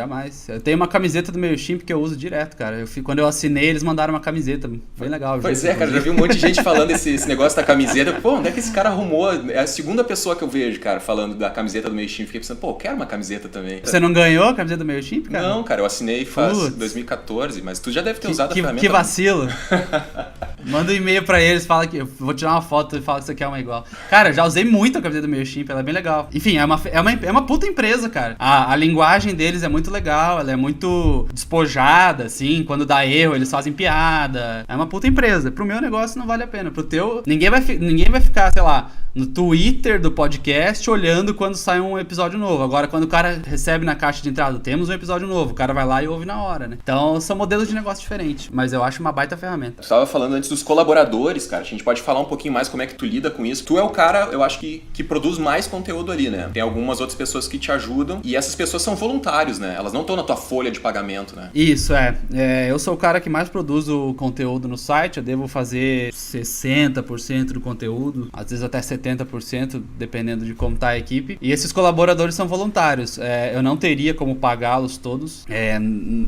Eu tenho uma camiseta do MailChimp que eu uso direto, cara. Quando eu assinei, eles mandaram uma camiseta, bem legal. Pois cara, já vi um monte de gente falando esse negócio da camiseta. Pô, onde é que esse cara arrumou? É a segunda pessoa que eu vejo, cara, falando da camiseta do MailChimp. Fiquei pensando, pô, eu quero uma camiseta também. Você não ganhou a camiseta do MailChimp, cara? Não, cara, eu assinei faz 2014, mas tu já deve ter usado a ferramenta. Que vacilo. Manda um e-mail pra eles, fala que eu vou tirar uma foto e fala que você quer uma igual. Cara, já usei muito a camiseta do MailChimp, ela é bem legal. Enfim, é uma puta empresa, cara. A linguagem deles é muito legal, ela é muito despojada, assim, quando dá erro eles fazem piada. É uma puta empresa. Pro meu negócio não vale a pena. Pro teu, ninguém vai ficar, sei lá, no Twitter do podcast olhando quando sai um episódio novo. Agora, quando o cara recebe na caixa de entrada, temos um episódio novo, o cara vai lá e ouve na hora, né? Então, são modelos de negócio diferentes, mas eu acho uma baita ferramenta. Tu tava falando antes dos colaboradores, cara, a gente pode falar um pouquinho mais como é que tu lida com isso. Tu é o cara, eu acho que produz mais conteúdo ali, né? Tem algumas outras pessoas que te ajudam e essas pessoas são voluntários, né? Elas não estão na tua folha de pagamento, né? Isso, eu sou o cara que mais produz o conteúdo no site, eu devo fazer 60% do conteúdo, às vezes até 70%, dependendo de como tá a equipe. E esses colaboradores são voluntários, eu não teria como pagá-los todos,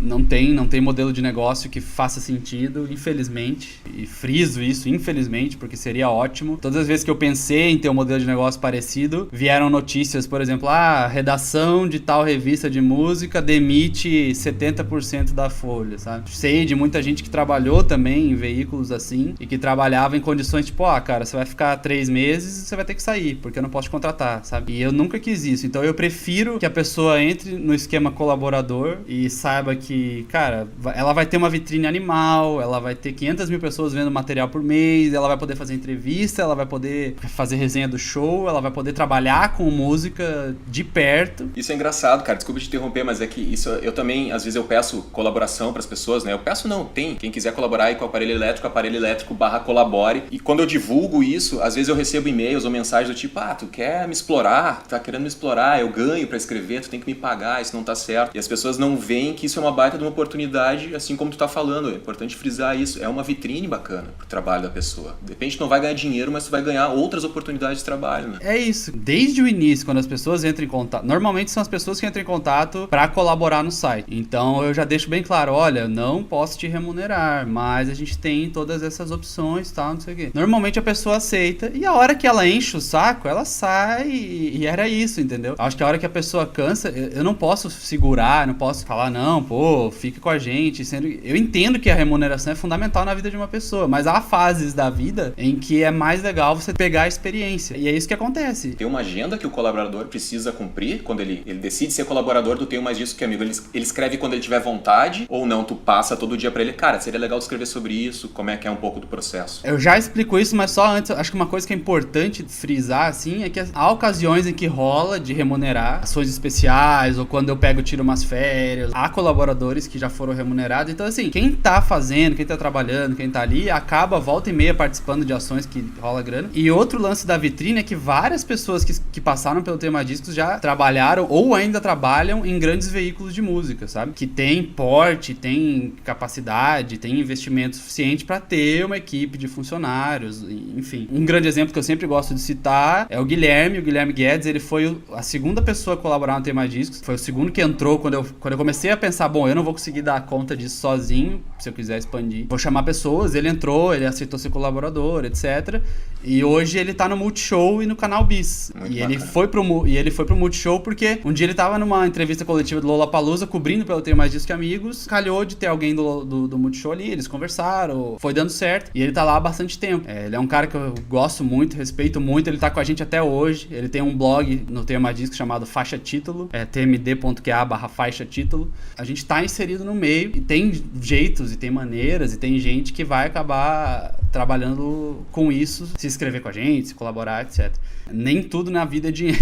não tem modelo de negócio que faça sentido, infelizmente, e friso isso, infelizmente, porque seria ótimo. Todas as vezes que eu pensei em ter um modelo de negócio parecido, vieram notícias, por exemplo, a redação de tal revista de música demite 70% da folha, sabe? Sei de muita gente que trabalhou também em veículos assim e que trabalhava em condições tipo, cara, você vai ficar 3 meses e você vai ter que sair, porque eu não posso te contratar, sabe? E eu nunca quis isso, então eu prefiro que a pessoa entre no esquema colaborador e saiba que, cara, ela vai ter uma vitrine animal, ela vai ter 500 mil pessoas vendo material por mês, ela vai poder fazer entrevista, ela vai poder fazer resenha do show, ela vai poder trabalhar com música de perto. Isso é engraçado, cara, desculpa te interromper, mas é que isso eu também, às vezes eu peço colaboração pras pessoas, né? Eu peço não, tem. Quem quiser colaborar aí com o Aparelho Elétrico /colabore. E quando eu divulgo isso, às vezes eu recebo e-mails ou mensagens do tipo, tu quer me explorar? Tu tá querendo me explorar? Eu ganho pra escrever, tu tem que me pagar, isso não tá certo. E as pessoas não veem que isso é uma baita de uma oportunidade, assim como tu tá falando. É importante frisar isso. É uma vitrine bacana pro trabalho da pessoa. De repente tu não vai ganhar dinheiro, mas tu vai ganhar outras oportunidades de trabalho, né? É isso. Desde o início, quando as pessoas entram em contato, normalmente são as pessoas que entram em contato pra colaborar no site. Então eu já deixo bem claro, olha, não posso te remunerar, mas a gente tem todas essas opções, tal, não sei o quê. Normalmente a pessoa aceita e a hora que ela enche o saco, ela sai e era isso, entendeu? Acho que a hora que a pessoa cansa, eu não posso segurar, não posso falar, não, fica com a gente. Eu entendo que a remuneração é fundamental na vida de uma pessoa, mas há fases da vida em que é mais legal você pegar a experiência. E é isso que acontece. Tem uma agenda que o colaborador precisa cumprir quando ele decide ser colaborador do Tenho Mais Disso Que Amigo. Ele escreve quando ele tiver vontade ou não? Tu passa todo dia pra ele, cara, seria legal escrever sobre isso, como é que é um pouco do processo. Eu já explico isso, mas só antes, acho que uma coisa que é importante frisar, assim, é que há ocasiões em que rola de remunerar ações especiais ou quando eu tiro umas férias. Há colaboradores que já foram remunerados. Então, assim, quem tá fazendo, quem tá trabalhando, quem tá ali, acaba volta e meia participando de ações que rola grana. E outro lance da vitrine é que várias pessoas que passaram pelo Tenho Mais Discos já trabalharam ou ainda trabalham em grandes veículos de música, sabe? Que tem porte, tem capacidade, tem investimento suficiente para ter uma equipe de funcionários, enfim. Um grande exemplo que eu sempre gosto de citar é o Guilherme Guedes. Ele foi a segunda pessoa a colaborar no Tenho Mais Discos, foi o segundo que entrou quando eu comecei a pensar, eu não vou conseguir dar conta disso sozinho, se eu quiser expandir, vou chamar pessoas. Ele entrou, ele aceitou ser colaborador, etc. E hoje ele tá no Multishow e no Canal Bis. E ele foi pro Multishow porque um dia ele tava numa entrevista coletiva do Lollapalooza, cobrindo pelo Tenho Mais Discos Que Amigos, calhou de ter alguém do Multishow ali, eles conversaram, foi dando certo, e ele tá lá há bastante tempo. Ele é um cara que eu gosto muito, respeito muito, ele tá com a gente até hoje. Ele tem um blog no Tenho Mais Discos chamado Faixa Título, tmd.qa/faixa título. A gente tá inserido no meio e tem jeitos e tem maneiras e tem gente que vai acabar trabalhando com isso, se inscrever com a gente, se colaborar, etc. Nem tudo na vida é dinheiro.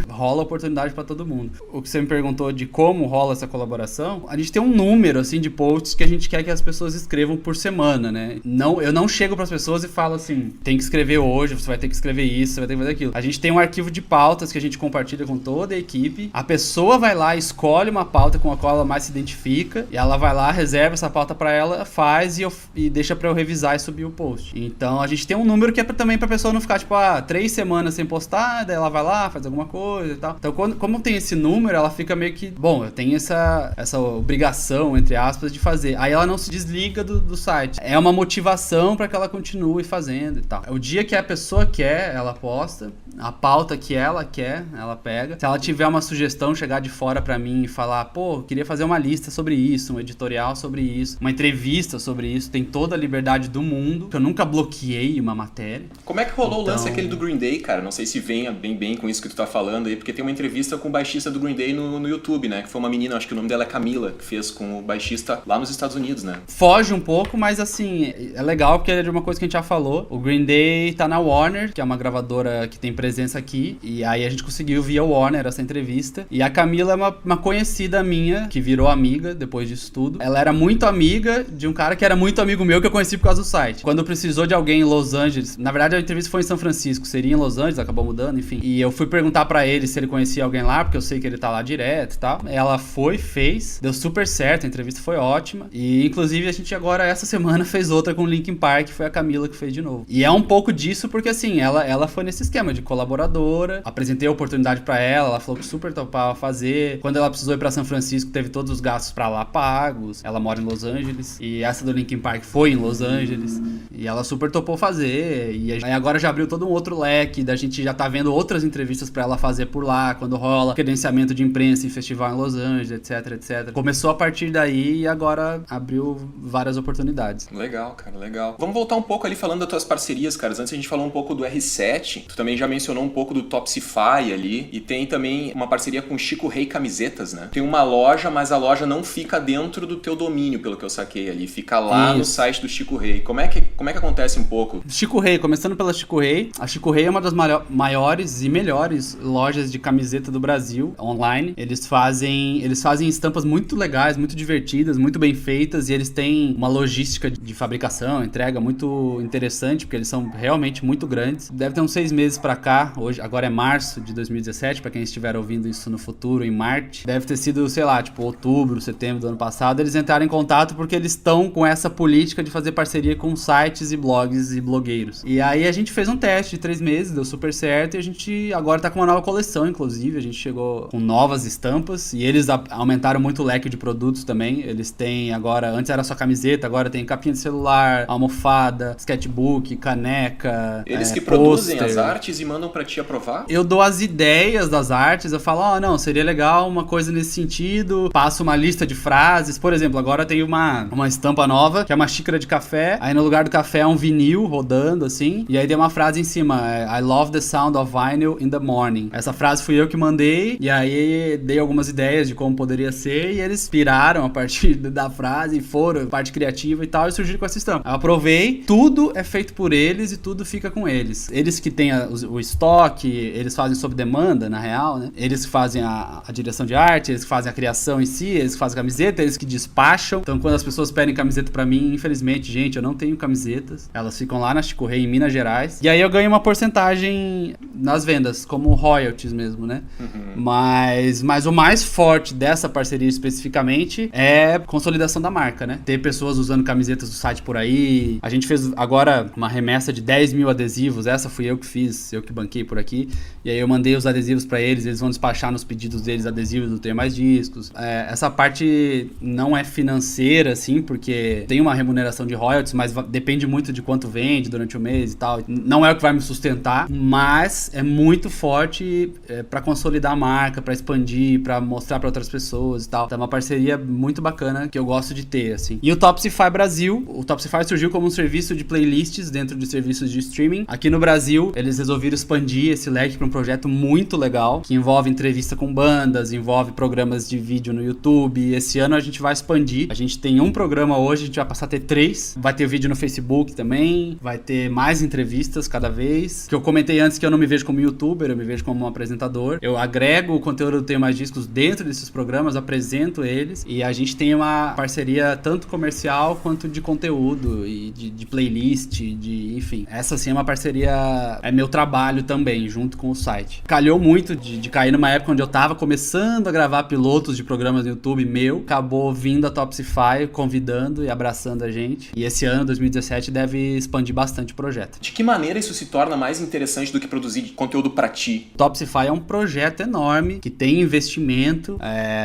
Rola oportunidade pra todo mundo. O que você me perguntou de como rola essa colaboração, a gente tem um número, assim, de posts que a gente quer que as pessoas escrevam por semana, né? Eu não chego pras pessoas e falo assim, tem que escrever hoje, você vai ter que escrever isso, você vai ter que fazer aquilo. A gente tem um arquivo de pautas que a gente compartilha com toda a equipe. A pessoa vai lá, escolhe uma pauta com a qual ela mais se identifica, e ela vai lá, reserva essa pauta pra ela, faz e deixa pra eu revisar e subir o post. Então a gente tem um número que é também pra pessoa não ficar, 3 semanas sem postar, daí ela vai lá, faz alguma coisa e tal. Então, como tem esse número, ela fica meio que, eu tenho essa obrigação, entre aspas, de fazer. Aí ela não se desliga do site. É uma motivação pra que ela continue fazendo e tal. O dia que a pessoa quer, ela posta. A pauta que ela quer, ela pega. Se ela tiver uma sugestão, chegar de fora pra mim e falar, queria fazer uma lista sobre isso, um editorial sobre isso, uma entrevista sobre isso, tem toda a liberdade do mundo. Eu nunca bloqueei uma matéria. ele. Como é que rolou o lance aquele do Green Day, cara? Não sei se vem bem com isso que tu tá falando aí, porque tem uma entrevista com o baixista do Green Day no YouTube, né? Que foi uma menina, acho que o nome dela é Camila, que fez com o baixista lá nos Estados Unidos, né? Foge um pouco, mas assim, é legal porque é de uma coisa que a gente já falou. O Green Day tá na Warner, que é uma gravadora que tem presença aqui, e aí a gente conseguiu via Warner essa entrevista. E a Camila é uma conhecida minha, que virou amiga depois disso tudo. Ela era muito amiga de um cara que era muito amigo meu, que eu conheci por causa do site. Quando precisou de alguém em Los Angeles, na verdade a entrevista foi em São Francisco, seria em Los Angeles, acabou mudando, enfim. E eu fui perguntar pra ele se ele conhecia alguém lá, porque eu sei que ele tá lá direto e tal. Ela foi, fez, deu super certo, a entrevista foi ótima. E inclusive a gente agora, essa semana, fez outra com o Linkin Park, foi a Camila que fez de novo. E é um pouco disso porque assim, ela foi nesse esquema de colaboradora, apresentei a oportunidade pra ela falou que super topava fazer. Quando ela precisou ir pra São Francisco, teve todos os gastos pra lá pagos. Ela mora em Los Angeles. E essa do Linkin Park foi em Los Angeles. E ela super topou fazer. E aí agora já abriu todo um outro leque. Da gente já tá vendo outras entrevistas pra ela fazer por lá, quando rola credenciamento de imprensa em festival em Los Angeles, etc, etc. Começou a partir daí e agora abriu várias oportunidades. Legal, cara, legal. Vamos voltar um pouco ali falando das tuas parcerias, cara. Antes a gente falou um pouco do R7. Tu também já mencionou um pouco do Topsify ali. E tem também uma parceria com Chico Rei Camisetas, né? Tem uma loja, mas a loja não fica dentro do teu domínio, pelo que eu saquei ali. Fica lá no site do Chico Rei. Como é que acontece um pouco? Chico Rei, começando pela Chico Rei. A Chico Rei é uma das maiores e melhores lojas de camiseta do Brasil, online. Eles fazem estampas muito legais, muito divertidas, muito bem feitas, e eles têm uma logística de fabricação, entrega muito interessante, porque eles são realmente muito grandes. Deve ter uns 6 meses pra cá, hoje, agora é março de 2017, pra quem estiver ouvindo isso no futuro, em Marte. Deve ter sido, sei lá, tipo outubro, setembro do ano passado, eles entraram em contato porque eles estão com essa política de fazer parceria com sites e blogs e blogueiros. E aí a gente fez um teste de 3 meses, deu super certo, e a gente agora tá com uma nova coleção, inclusive, a gente chegou com novas estampas, e eles aumentaram muito o leque de produtos também. Eles têm agora, antes era só camiseta, agora tem capinha de celular, almofada, sketchbook, caneca, eles que produzem as artes e mandam pra ti aprovar? Eu dou as ideias das artes, eu falo, não, seria legal uma coisa nesse sentido, passo uma lista de frases. Por exemplo, agora tem uma estampa nova, que é uma xícara de café, aí no lugar do café é um vinil rodando, assim, e aí tem uma frase em cima, I love the sound of vinyl in the morning. Essa frase fui eu que mandei, e aí dei algumas ideias de como poderia ser, e eles piraram a partir da frase, foram parte criativa e tal, e surgiram com essa estampa. Eu aprovei, tudo é feito por eles e tudo fica com eles. Eles que têm o estoque, eles fazem sob demanda, na real, né? Eles que fazem a direção de arte, eles que fazem a criação em si, eles que fazem camiseta, eles que despacham. Então, quando as pessoas pedem camiseta pra mim, infelizmente, gente, eu não tenho camisetas. Elas ficam lá na Chico Rei, em Minas Gerais. E aí eu ganho uma porcentagem nas vendas, como royalties mesmo, né? Uhum. Mas o mais forte dessa parceria especificamente é consolidação da marca, né? Ter pessoas usando camisetas do site por aí. A gente fez agora uma remessa de 10 mil adesivos. Essa fui eu que fiz, eu que banquei por aqui. E aí eu mandei os adesivos pra eles vão despachar nos pedidos deles adesivos do Ter Mais Discos. Essa parte não é financeira, assim, porque tem uma remuneração de royalties, mas depende muito de quanto vende durante o mês e tal. Não é o que vai me sustentar, mas é muito forte pra consolidar a marca, pra expandir, pra mostrar pra outras pessoas e tal. Então é uma parceria muito bacana que eu gosto de ter, assim. E o Topsify Brasil, o Topsify surgiu como um serviço de playlists dentro de serviços de streaming. Aqui no Brasil, eles resolveram expandir esse leque pra um projeto muito legal, que envolve entrevista com bandas, envolve programas de vídeo no YouTube. Esse ano a gente vai expandir. A gente tem um programa hoje, a gente vai passar a ter 3. Vai ter vídeo no Facebook também, vai ter mais entrevistas cada vez. Que eu comentei antes que eu não me vejo como youtuber, eu me vejo como um apresentador. Eu agrego o conteúdo do Tenho Mais Discos dentro desses programas, apresento eles, e a gente tem uma parceria tanto comercial quanto de conteúdo e de playlist, enfim. Essa sim é uma parceria, é meu trabalho também, junto com o site. Calhou muito de cair numa época onde eu tava começando a gravar pilotos de programas no YouTube meu, acabou vindo a Topsify, convidando e abraçando a gente, e esse ano, 2017, deve expandir bastante o projeto. De que maneira isso se torna mais interessante do que produzir de conteúdo pra ti? Topsify é um projeto enorme, que tem investimento,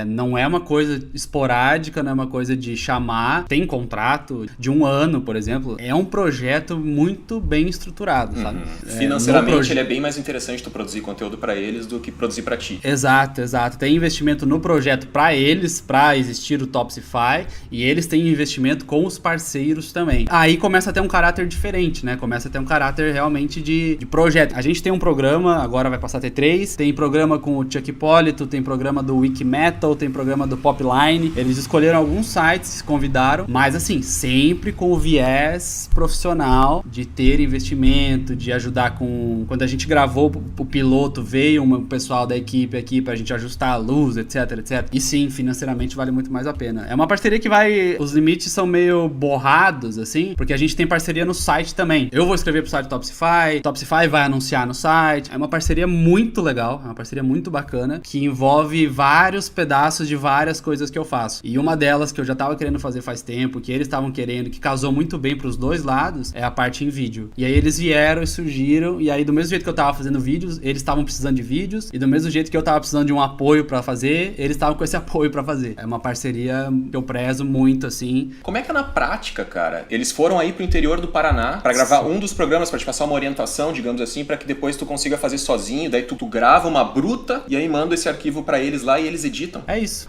não é uma coisa esporádica, não é uma coisa de chamar, tem contrato de 1 ano, por exemplo. É um projeto muito bem estruturado, sabe? Financeiramente, ele é bem mais interessante tu produzir conteúdo pra eles do que produzir pra ti. Exato. Tem investimento no projeto pra eles, pra existir o Topsify, e eles têm investimento com os parceiros também. Aí começa a ter um caráter diferente, né? Começa a ter um caráter realmente de projeto. A gente tem um programa, agora vai passar a ter 3, tem programa com o Chuck Hipólito, tem programa do Wikimetal, tem programa do Popline. Eles escolheram alguns sites, convidaram, mas assim, sempre com o viés profissional de ter investimento, de ajudar com... Quando a gente gravou o piloto, veio um pessoal da equipe aqui pra gente ajustar a luz, etc. E sim, financeiramente vale muito mais a pena. É uma parceria que os limites são meio borrados, assim, porque a gente tem parceria no site também. Eu vou escrever pro site Topsify vai anunciar no site. É uma parceria muito legal, é uma parceria muito bacana, que envolve vários pedaços de várias coisas que eu faço. E uma delas que eu já tava querendo fazer faz tempo, que eles estavam querendo, que casou muito bem pros dois lados, é a parte em vídeo. E aí eles vieram e surgiram, e aí do mesmo jeito que eu tava fazendo vídeos, eles estavam precisando de vídeos, e do mesmo jeito que eu tava precisando de um apoio pra fazer, eles estavam com esse apoio pra fazer. É uma parceria que eu prezo muito, assim. Como é que é na prática, cara? Eles foram aí pro interior do Paraná pra gravar um dos programas, pra te passar uma orientação, digamos assim, pra que depois tu consiga fazer sozinho, daí tu grava uma bruta e aí manda esse arquivo pra eles lá e eles editam. É isso.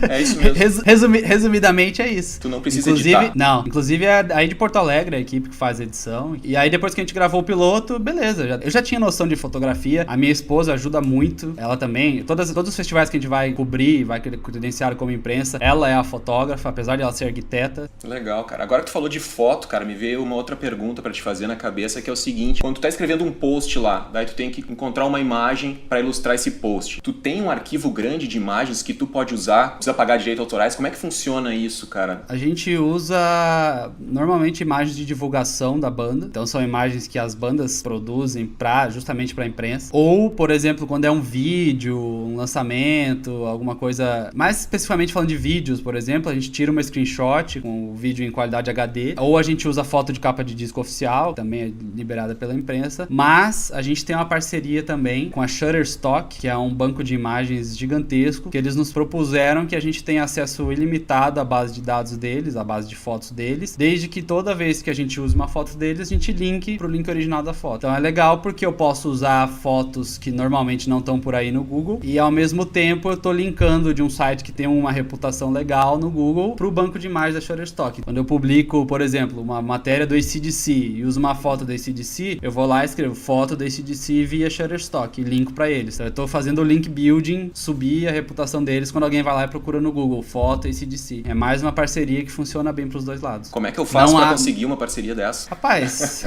É isso mesmo. Resumidamente é isso. Tu não precisa editar. Não, inclusive é aí de Porto Alegre a equipe que faz a edição. E aí depois que a gente gravou o piloto, beleza. Eu já tinha noção de fotografia. A minha esposa ajuda muito. Ela também. Todos os festivais que a gente vai cobrir, vai credenciar como imprensa, ela é a fotógrafa, apesar de ela ser arquiteta. Legal, cara. Agora que tu falou de foto, cara, me veio uma outra pergunta pra te fazer na cabeça, que é o seguinte: quando tu tá escrevendo um post lá, daí tu tem que encontrar uma imagem pra ilustrar esse post. Tu tem um arquivo grande de imagens que tu pode usar, precisa pagar direitos autorais. Como é que funciona isso, cara? A gente usa normalmente imagens de divulgação da banda. Então são imagens que as bandas produzem justamente pra imprensa. Ou, por exemplo, quando é um vídeo, um lançamento, alguma coisa... Mais especificamente falando de vídeos, por exemplo, a gente tira uma screenshot com o vídeo em qualidade HD. Ou a gente usa foto de capa de disco oficial, também é liberada pela imprensa. Mas a gente tem uma parceria também com a Shutterstock, que é um banco de imagens gigantesco, que eles nos propuseram que a gente tenha acesso ilimitado à base de dados deles, à base de fotos deles, desde que toda vez que a gente use uma foto deles, a gente linke pro link original da foto. Então é legal porque eu posso usar fotos que normalmente não estão por aí no Google e ao mesmo tempo eu tô linkando de um site que tem uma reputação legal no Google pro banco de imagens da Shutterstock. Quando eu publico, por exemplo, uma matéria do AC/DC e uso uma foto do AC/DC, eu vou lá e escrevo foto do AC/DC via Shutterstock e linko pra eles. Então eu tô fazendo o link building, subir a reputação deles quando alguém vai lá e procura no Google foto AC/DC. É mais uma parceria que funciona bem pros dois lados. Como é que eu faço pra conseguir uma parceria dessa? Rapaz,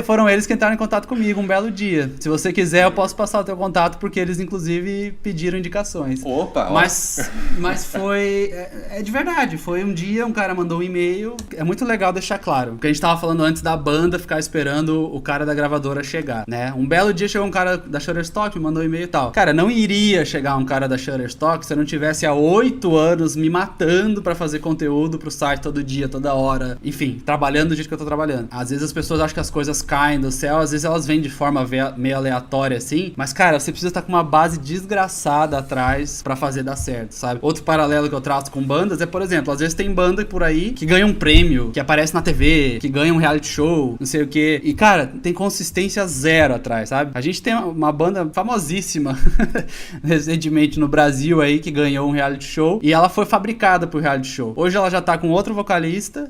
foram eles que entraram em contato comigo um belo dia. Se você quiser, eu posso passar o teu contato, porque eles, inclusive, pediram indicações. Opa! Mas foi... É de verdade. Foi um dia, um cara mandou um e-mail. É muito legal deixar claro. Porque a gente tava falando antes da banda ficar esperando o cara da gravadora chegar, né? Um belo dia chegou um cara da Shutterstock, me mandou um e-mail e tal. Cara, não iria chegar um cara da Shutterstock se eu não tivesse há 8 anos me matando pra fazer conteúdo pro site todo dia, toda hora. Enfim, trabalhando do jeito que eu tô trabalhando. Às vezes as pessoas acham que as coisas caem do céu, às vezes elas vêm de forma meio aleatória assim, mas cara, você precisa estar com uma base desgraçada atrás pra fazer dar certo, sabe? Outro paralelo que eu traço com bandas é, por exemplo, às vezes tem banda por aí que ganha um prêmio, que aparece na TV, que ganha um reality show, não sei o que, e cara, tem consistência zero atrás, sabe? A gente tem uma banda famosíssima recentemente no Brasil aí, que ganhou um reality show, e ela foi fabricada pro reality show. Hoje ela já tá com outra vocalista,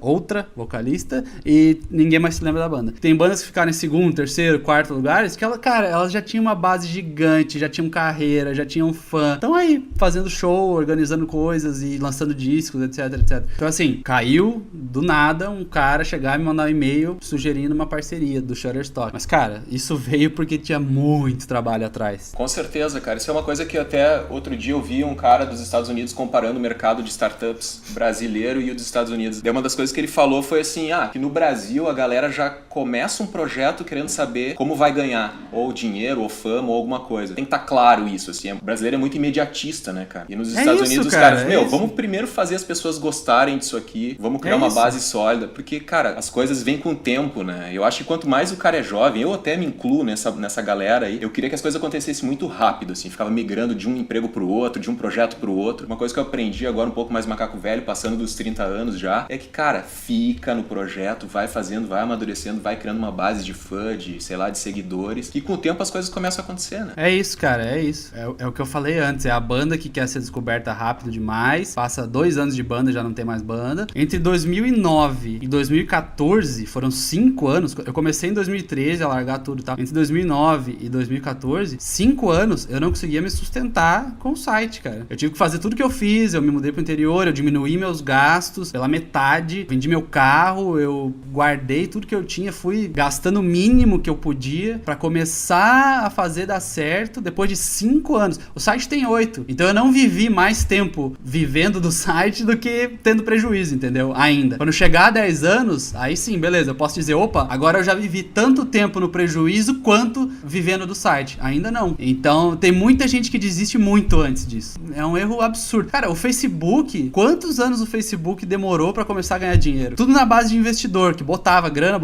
e ninguém mais se lembra da banda. Tem bandas que ficaram em segundo, terceiro, quarto lugares, que elas já tinham uma base gigante, já tinham carreira, já tinham fã. Estão aí, fazendo show, organizando coisas e lançando discos, etc. Então assim, caiu do nada um cara chegar e me mandar um e-mail sugerindo uma parceria do Shutterstock. Mas cara, isso veio porque tinha muito trabalho atrás. Com certeza, cara. Isso é uma coisa que até outro dia eu vi um cara dos Estados Unidos comparando o mercado de startups brasileiro e o dos Estados Unidos. E uma das coisas que ele falou foi assim, que no Brasil a galera já começa um projeto querendo saber como vai ganhar, ou dinheiro, ou fama, ou alguma coisa. Tem que estar claro isso, assim. O brasileiro é muito imediatista, né, cara? E nos Estados Unidos os caras, vamos primeiro fazer as pessoas gostarem disso aqui, vamos criar uma base sólida, porque, cara, as coisas vêm com o tempo, né? Eu acho acho que quanto mais o cara é jovem, eu até me incluo nessa galera aí, eu queria que as coisas acontecessem muito rápido, assim, ficava migrando de um emprego pro outro, de um projeto pro outro. Uma coisa que eu aprendi agora um pouco mais macaco velho, passando dos 30 anos já, é que, cara, fica no projeto, vai fazendo, vai amadurecendo, vai criando uma base de fã, de, sei lá, de seguidores, e com o tempo as coisas começam a acontecer, né? É isso, cara, é isso. É o que eu falei antes, é a banda que quer ser descoberta rápido demais, passa 2 anos de banda, já não tem mais banda. Entre 2009 e 2014, foram 5 anos, eu comecei em 2013 a largar tudo e tal. Entre 2009 e 2014, 5 anos, eu não conseguia me sustentar com o site, cara. Eu tive que fazer tudo que eu fiz, eu me mudei pro interior, eu diminuí meus gastos pela metade, vendi meu carro, eu guardei tudo que eu tinha, fui gastando o mínimo que eu podia pra começar a fazer dar certo depois de 5 anos. O site tem 8, então eu não vivi mais tempo vivendo do site do que tendo prejuízo, entendeu? Ainda. Quando chegar a 10 anos, aí sim, beleza, eu posso dizer, opa, agora eu já vivi tanto tempo no prejuízo quanto vivendo do site. Ainda não. Então, tem muita gente que desiste muito antes disso. É um erro absurdo. Cara, o Facebook, quantos anos o Facebook demorou pra começar a ganhar dinheiro? Tudo na base de investidor, que botava grana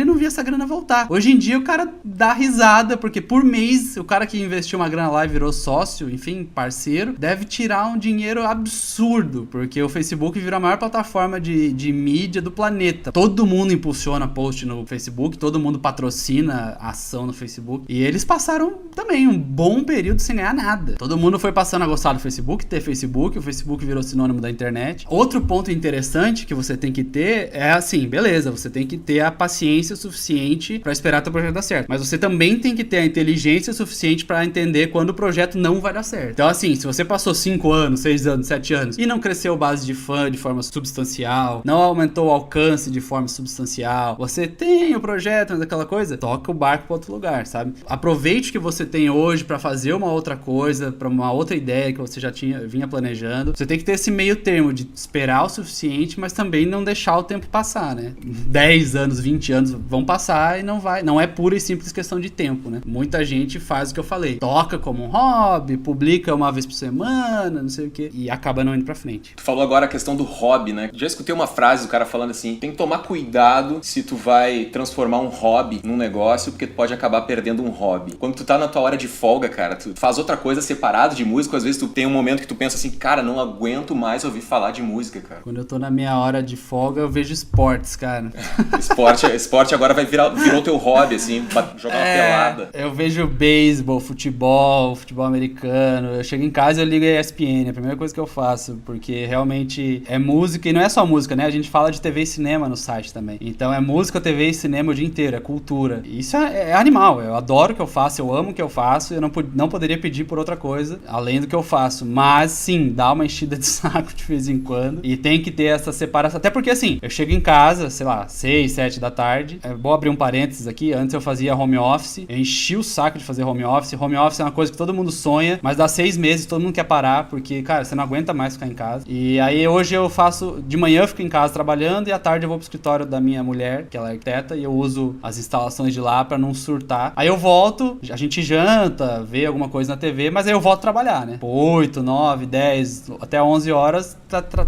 e não via essa grana voltar. Hoje em dia, o cara dá risada, porque por mês, o cara que investiu uma grana lá e virou sócio, enfim, parceiro, deve tirar um dinheiro absurdo, porque o Facebook virou a maior plataforma de mídia do planeta. Todo mundo impulsiona post no Facebook, todo mundo patrocina ação no Facebook, e eles passaram também um bom período sem ganhar nada. Todo mundo foi passando a gostar do Facebook, ter Facebook, o Facebook virou sinônimo da internet. Outro ponto interessante que você tem que ter é assim, beleza, você tem que ter a paciência suficiente pra esperar teu projeto dar certo, mas você também tem que ter a inteligência suficiente pra entender quando o projeto não vai dar certo. Então assim, se você passou 5 anos, 6 anos, 7 anos e não cresceu base de fã de forma substancial, não aumentou o alcance de forma substancial, você tem o projeto, mas aquela coisa, toca o barco pra outro lugar, sabe? Aproveite o que você tem hoje pra fazer uma outra coisa, pra uma outra ideia que você já vinha planejando. Você tem que ter esse meio termo de esperar o suficiente, mas também não deixar o tempo passar, né? 10 anos, 20 anos vão passar e não vai. Não é pura e simples questão de tempo, né? Muita gente faz o que eu falei. Toca como um hobby, publica uma vez por semana, não sei o quê, e acaba não indo pra frente. Tu falou agora a questão do hobby, né? Já escutei uma frase do cara falando assim, tem que tomar cuidado se tu vai transformar um hobby num negócio, porque tu pode acabar perdendo um hobby. Quando tu tá na tua hora de folga, cara, tu faz outra coisa separado de música, às vezes tu tem um momento que tu pensa assim, cara, não aguento mais ouvir falar de música, cara. Quando eu tô na minha hora de folga, eu vejo esportes, cara. Esporte agora virou teu hobby, assim, jogar uma pelada. Eu vejo beisebol, futebol americano. Eu chego em casa e eu ligo a ESPN, a primeira coisa que eu faço, porque realmente é música, e não é só música, né? A gente fala de TV e cinema no site também. Então é música, TV e cinema o dia inteiro, é cultura. Isso é animal, eu adoro o que eu faço, eu amo o que eu faço, eu não poderia pedir por outra coisa, além do que eu faço. Mas sim, dá uma enchida de saco de vez em quando, e tem que ter essa separação. Até porque assim, eu chego em casa, sei lá, 6, 7 da tarde, é bom abrir um parênteses aqui, antes eu fazia home office, eu enchi o saco de fazer home office é uma coisa que todo mundo sonha, mas dá 6 meses, todo mundo quer parar, porque, cara, você não aguenta mais ficar em casa. E aí hoje eu faço, de manhã eu fico em casa trabalhando, e à tarde eu vou pro escritório da minha mulher, que ela é arquiteta, e eu uso as instalações de lá pra não surtar. Aí eu volto, a gente janta, vê alguma coisa na TV, mas aí eu volto a trabalhar, né? 8, 9, 10, até 11 horas,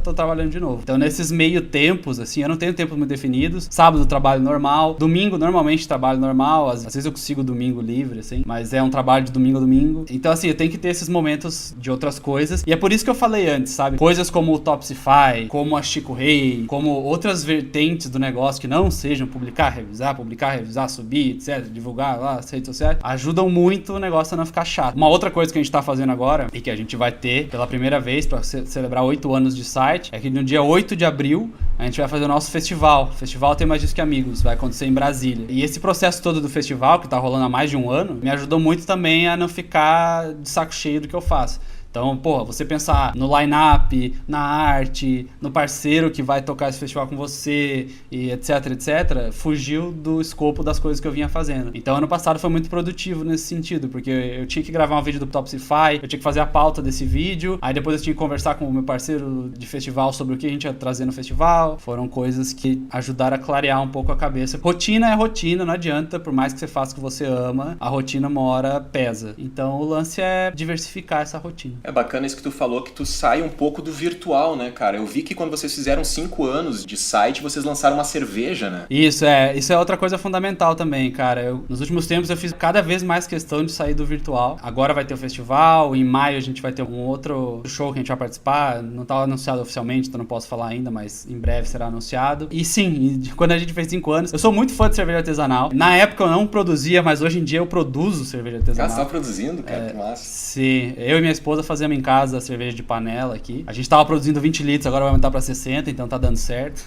tô trabalhando de novo. Então nesses meio tempos, assim, eu não tenho tempos muito definidos. Sábado trabalho normal, domingo normalmente trabalho normal, às vezes eu consigo domingo livre, assim, mas é um trabalho de domingo a domingo. Então assim, eu tenho que ter esses momentos de outras coisas, e é por isso que eu falei antes, sabe? Coisas como o Topsify, como a Chico Rei, como outras vertentes do negócio que não sejam publicar, revisar, subir, etc, divulgar lá as redes sociais, ajudam muito o negócio a não ficar chato. Uma outra coisa que a gente tá fazendo agora, e que a gente vai ter pela primeira vez pra celebrar 8 anos de site, é que no dia 8 de abril a gente vai fazer o nosso festival. O festival Tem Mais Disco que Amigos, vai acontecer em Brasília. E esse processo todo do festival, que tá rolando há mais de um ano, me ajudou muito também a não ficar de saco cheio do que eu faço. Então, porra, você pensar no line-up, na arte, no parceiro que vai tocar esse festival com você, e etc, etc, fugiu do escopo das coisas que eu vinha fazendo. Então, ano passado foi muito produtivo nesse sentido, porque eu tinha que gravar um vídeo do Topsify, eu tinha que fazer a pauta desse vídeo, aí depois eu tinha que conversar com o meu parceiro de festival sobre o que a gente ia trazer no festival. Foram coisas que ajudaram a clarear um pouco a cabeça. Rotina é rotina, não adianta, por mais que você faça o que você ama, a rotina uma hora pesa. Então, o lance é diversificar essa rotina. É bacana isso que tu falou, que tu sai um pouco do virtual, né, cara? Eu vi que quando vocês fizeram 5 anos de site, vocês lançaram uma cerveja, né? Isso é outra coisa fundamental também, cara. Nos últimos tempos eu fiz cada vez mais questão de sair do virtual. Agora vai ter o festival, em maio a gente vai ter um outro show que a gente vai participar. Não tá anunciado oficialmente, então não posso falar ainda, mas em breve será anunciado. E sim, quando a gente fez 5 anos, eu sou muito fã de cerveja artesanal. Na época eu não produzia, mas hoje em dia eu produzo cerveja artesanal. Ah, você tá produzindo, cara? Que massa. Sim, eu e minha esposa fazemos em casa cerveja de panela aqui. A gente tava produzindo 20 litros, agora vai aumentar pra 60, então tá dando certo.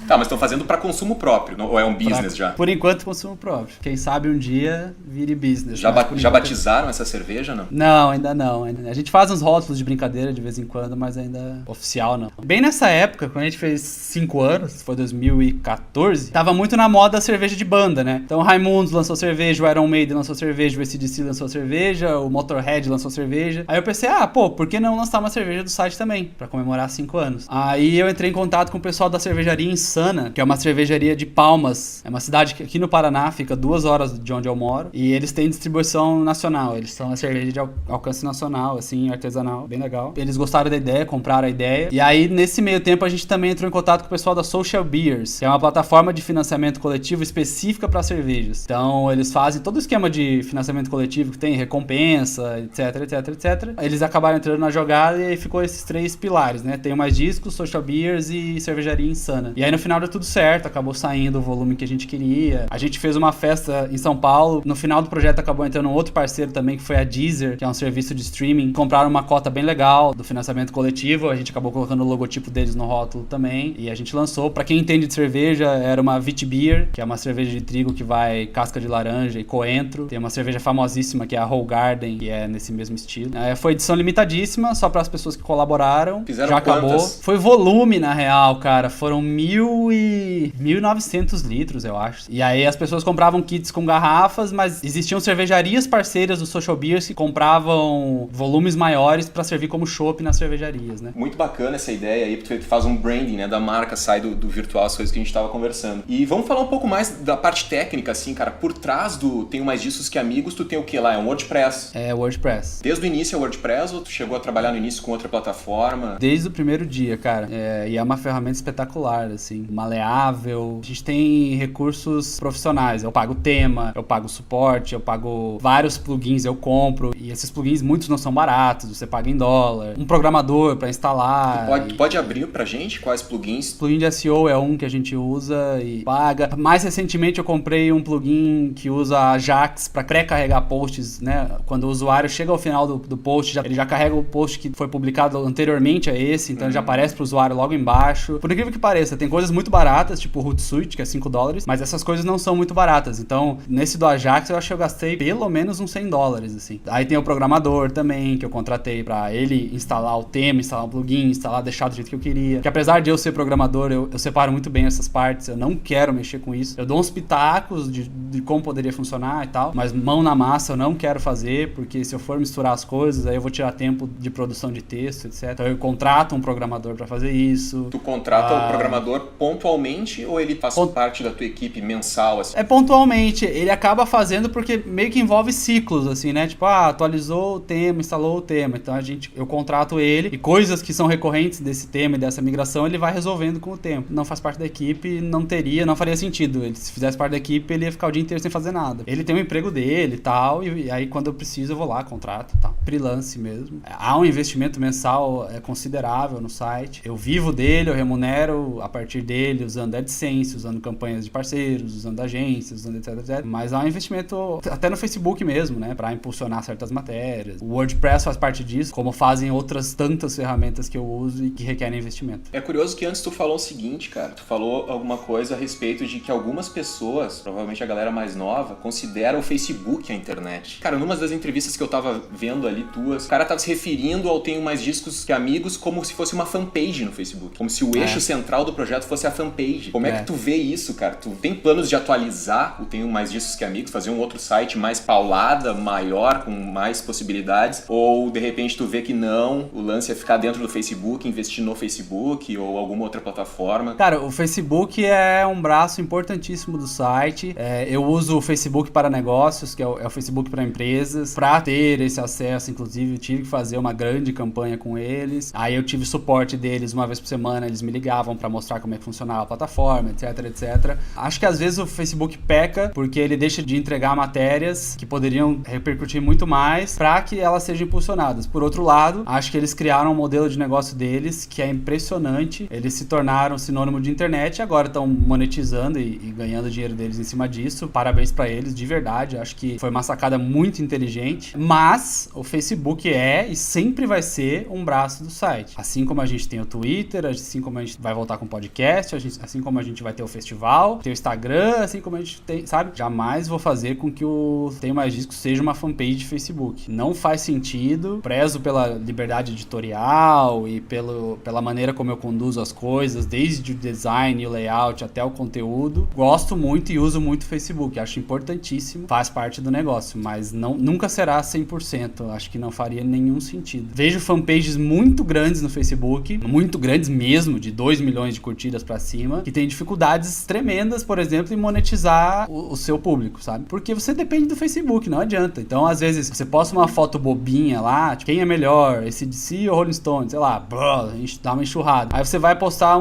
Tá, mas estão fazendo pra consumo próprio, ou é um business já? Por enquanto, consumo próprio. Quem sabe um dia vire business. Já batizaram essa cerveja, não? Não, ainda não. A gente faz uns rótulos de brincadeira de vez em quando, mas ainda oficial não. Bem nessa época, quando a gente fez 5 anos, foi 2014, tava muito na moda a cerveja de banda, né? Então o Raimundos lançou cerveja, o Iron Maiden lançou cerveja, o AC/DC lançou cerveja, o Motorhead lançou cerveja. Aí eu pensei, por que não lançar uma cerveja do site também, pra comemorar 5 anos? Aí eu entrei em contato com o pessoal da cervejaria Insana, que é uma cervejaria de Palmas. É uma cidade que aqui no Paraná, fica 2 horas de onde eu moro, e eles têm distribuição nacional. Eles são uma cerveja de alcance nacional, assim, artesanal, bem legal. Eles gostaram da ideia, compraram a ideia. E aí, nesse meio tempo, a gente também entrou em contato com o pessoal da Social Beers, que é uma plataforma de financiamento coletivo específica para cervejas. Então, eles fazem todo o esquema de financiamento coletivo que tem recompensa, etc. Eles acabaram entrando na jogada e aí ficou esses 3 pilares, né? Tem o Mais Discos, Social Beers e Cervejaria Insana. E aí, no final, deu tudo certo, acabou saindo o volume que a gente queria. A gente fez uma festa em São Paulo. No final do projeto acabou entrando um outro parceiro também, que foi a Deezer, que é um serviço de streaming. Compraram uma cota bem legal do financiamento coletivo. A gente acabou colocando o logotipo deles no rótulo também. E a gente lançou. Pra quem entende de cerveja, era uma Witbier, que é uma cerveja de trigo que vai casca de laranja e coentro. Tem uma cerveja famosíssima que é a Whole Garden, que é nesse mesmo estilo. Foi edição limitadíssima, só para as pessoas que colaboraram. Fizeram já quantas? Acabou. Foi volume, na real, cara. Foram 1.900 litros, eu acho. E aí as pessoas compravam kits com garrafas, mas existiam cervejarias parceiras do Social Beers que compravam volumes maiores para servir como chopp nas cervejarias, né? Muito bacana essa ideia aí, porque tu faz um branding, né, da marca, sai do virtual, as coisas que a gente tava conversando. E vamos falar um pouco mais da parte técnica, assim, cara. Por trás do Tenho Mais Discos Que Amigos, tu tem o que lá? É um WordPress? É, WordPress. Desde o início é WordPress ou tu chegou a trabalhar no início com outra plataforma? Desde o primeiro dia, cara. E é uma ferramenta espetacular, assim, maleável. A gente tem recursos profissionais. Eu pago tema, eu pago suporte, eu pago vários plugins, eu compro. E esses plugins, muitos não são baratos, você paga em dólar. Um programador pra instalar. Tu pode abrir pra gente quais plugins? Plugin de SEO é um que a gente usa e paga. Mais recentemente eu comprei um plugin que usa Ajax pra pré-carregar posts, né? Quando o usuário chega ao final do post, ele já carrega o post que foi publicado anteriormente a esse, então ele já aparece pro usuário logo embaixo. Por incrível que pareça, tem coisas muito baratas, tipo o Hootsuite, que é $5, mas essas coisas não são muito baratas. Então, nesse do Ajax, eu acho que eu gastei pelo menos uns $100, assim. Aí tem o programador também, que eu contratei pra ele instalar o tema, instalar o plugin, instalar, deixar do jeito que eu queria. Que apesar de eu ser programador, eu separo muito bem essas partes, eu não quero mexer com isso. Eu dou uns pitacos de como poderia funcionar e tal, mas mão na massa eu não quero fazer, porque se eu for misturar as coisas, aí eu vou tirar tempo de produção de texto, etc. Então eu contrato um programador pra fazer isso. Tu contrata o programador pontualmente ou ele faz parte da tua equipe mensal? Assim? É pontualmente. Ele acaba fazendo porque meio que envolve ciclos, assim, né? Tipo, atualizou o tema, instalou o tema. Então eu contrato ele e coisas que são recorrentes desse tema e dessa migração, ele vai resolvendo com o tempo. Não faz parte da equipe, não faria sentido. Ele, se fizesse parte da equipe, ele ia ficar o dia inteiro sem fazer nada. Ele tem um emprego dele e tal, e aí quando eu preciso eu vou lá, contrato, tal. Freelance mesmo. Há um investimento mensal considerável no site. Eu vivo dele, eu remunero a partir dele, usando AdSense, usando campanhas de parceiros, usando agências, usando etc. Mas há um investimento até no Facebook mesmo, né? Pra impulsionar certas matérias. O WordPress faz parte disso, como fazem outras tantas ferramentas que eu uso e que requerem investimento. É curioso que antes tu falou o seguinte, cara. Tu falou alguma coisa a respeito de que algumas pessoas, provavelmente a galera mais nova, considera o Facebook a internet. Cara, numa das entrevistas que eu tava vendo ali tuas, o cara tava se referindo ao Tenho Mais Discos Que Amigos como se fosse uma fanpage no Facebook. Como se o eixo central do projeto fosse a fanpage. Como é que tu vê isso, cara? Tu tem planos de atualizar o Tenho Mais Discos Que Amigos, fazer um outro site mais paulada, maior, com mais possibilidades? Ou, de repente, tu vê que não, o lance é ficar dentro do Facebook, investir no Facebook ou alguma outra plataforma? Cara, o Facebook é um braço importantíssimo do site. Eu uso o Facebook para negócios, que é o Facebook para empresas, para ter esse acesso sucesso, inclusive, eu tive que fazer uma grande campanha com eles. Aí eu tive suporte deles uma vez por semana, eles me ligavam pra mostrar como é que funcionava a plataforma, etc, etc. Acho que às vezes o Facebook peca porque ele deixa de entregar matérias que poderiam repercutir muito mais para que elas sejam impulsionadas. Por outro lado, acho que eles criaram um modelo de negócio deles que é impressionante. Eles se tornaram sinônimo de internet e agora estão monetizando e ganhando dinheiro deles em cima disso. Parabéns para eles, de verdade. Acho que foi uma sacada muito inteligente. Mas o Facebook é e sempre vai ser um braço do site. Assim como a gente tem o Twitter, assim como a gente vai voltar com o podcast, assim como a gente vai ter o festival, tem o Instagram, assim como a gente tem, sabe? Jamais vou fazer com que o Tenho Mais Discos seja uma fanpage de Facebook. Não faz sentido. Prezo pela liberdade editorial e pela maneira como eu conduzo as coisas, desde o design e o layout até o conteúdo. Gosto muito e uso muito o Facebook. Acho importantíssimo. Faz parte do negócio, mas nunca será 100%. Acho que não faria nenhum sentido. Vejo fanpages muito grandes no Facebook, muito grandes mesmo, de 2 milhões de curtidas pra cima, que tem dificuldades tremendas, por exemplo, em monetizar o seu público, sabe? Porque você depende do Facebook, não adianta. Então, às vezes, você posta uma foto bobinha lá, tipo, quem é melhor, AC/DC ou Rolling Stone? Sei lá, a gente dá uma enxurrada. Aí você vai postar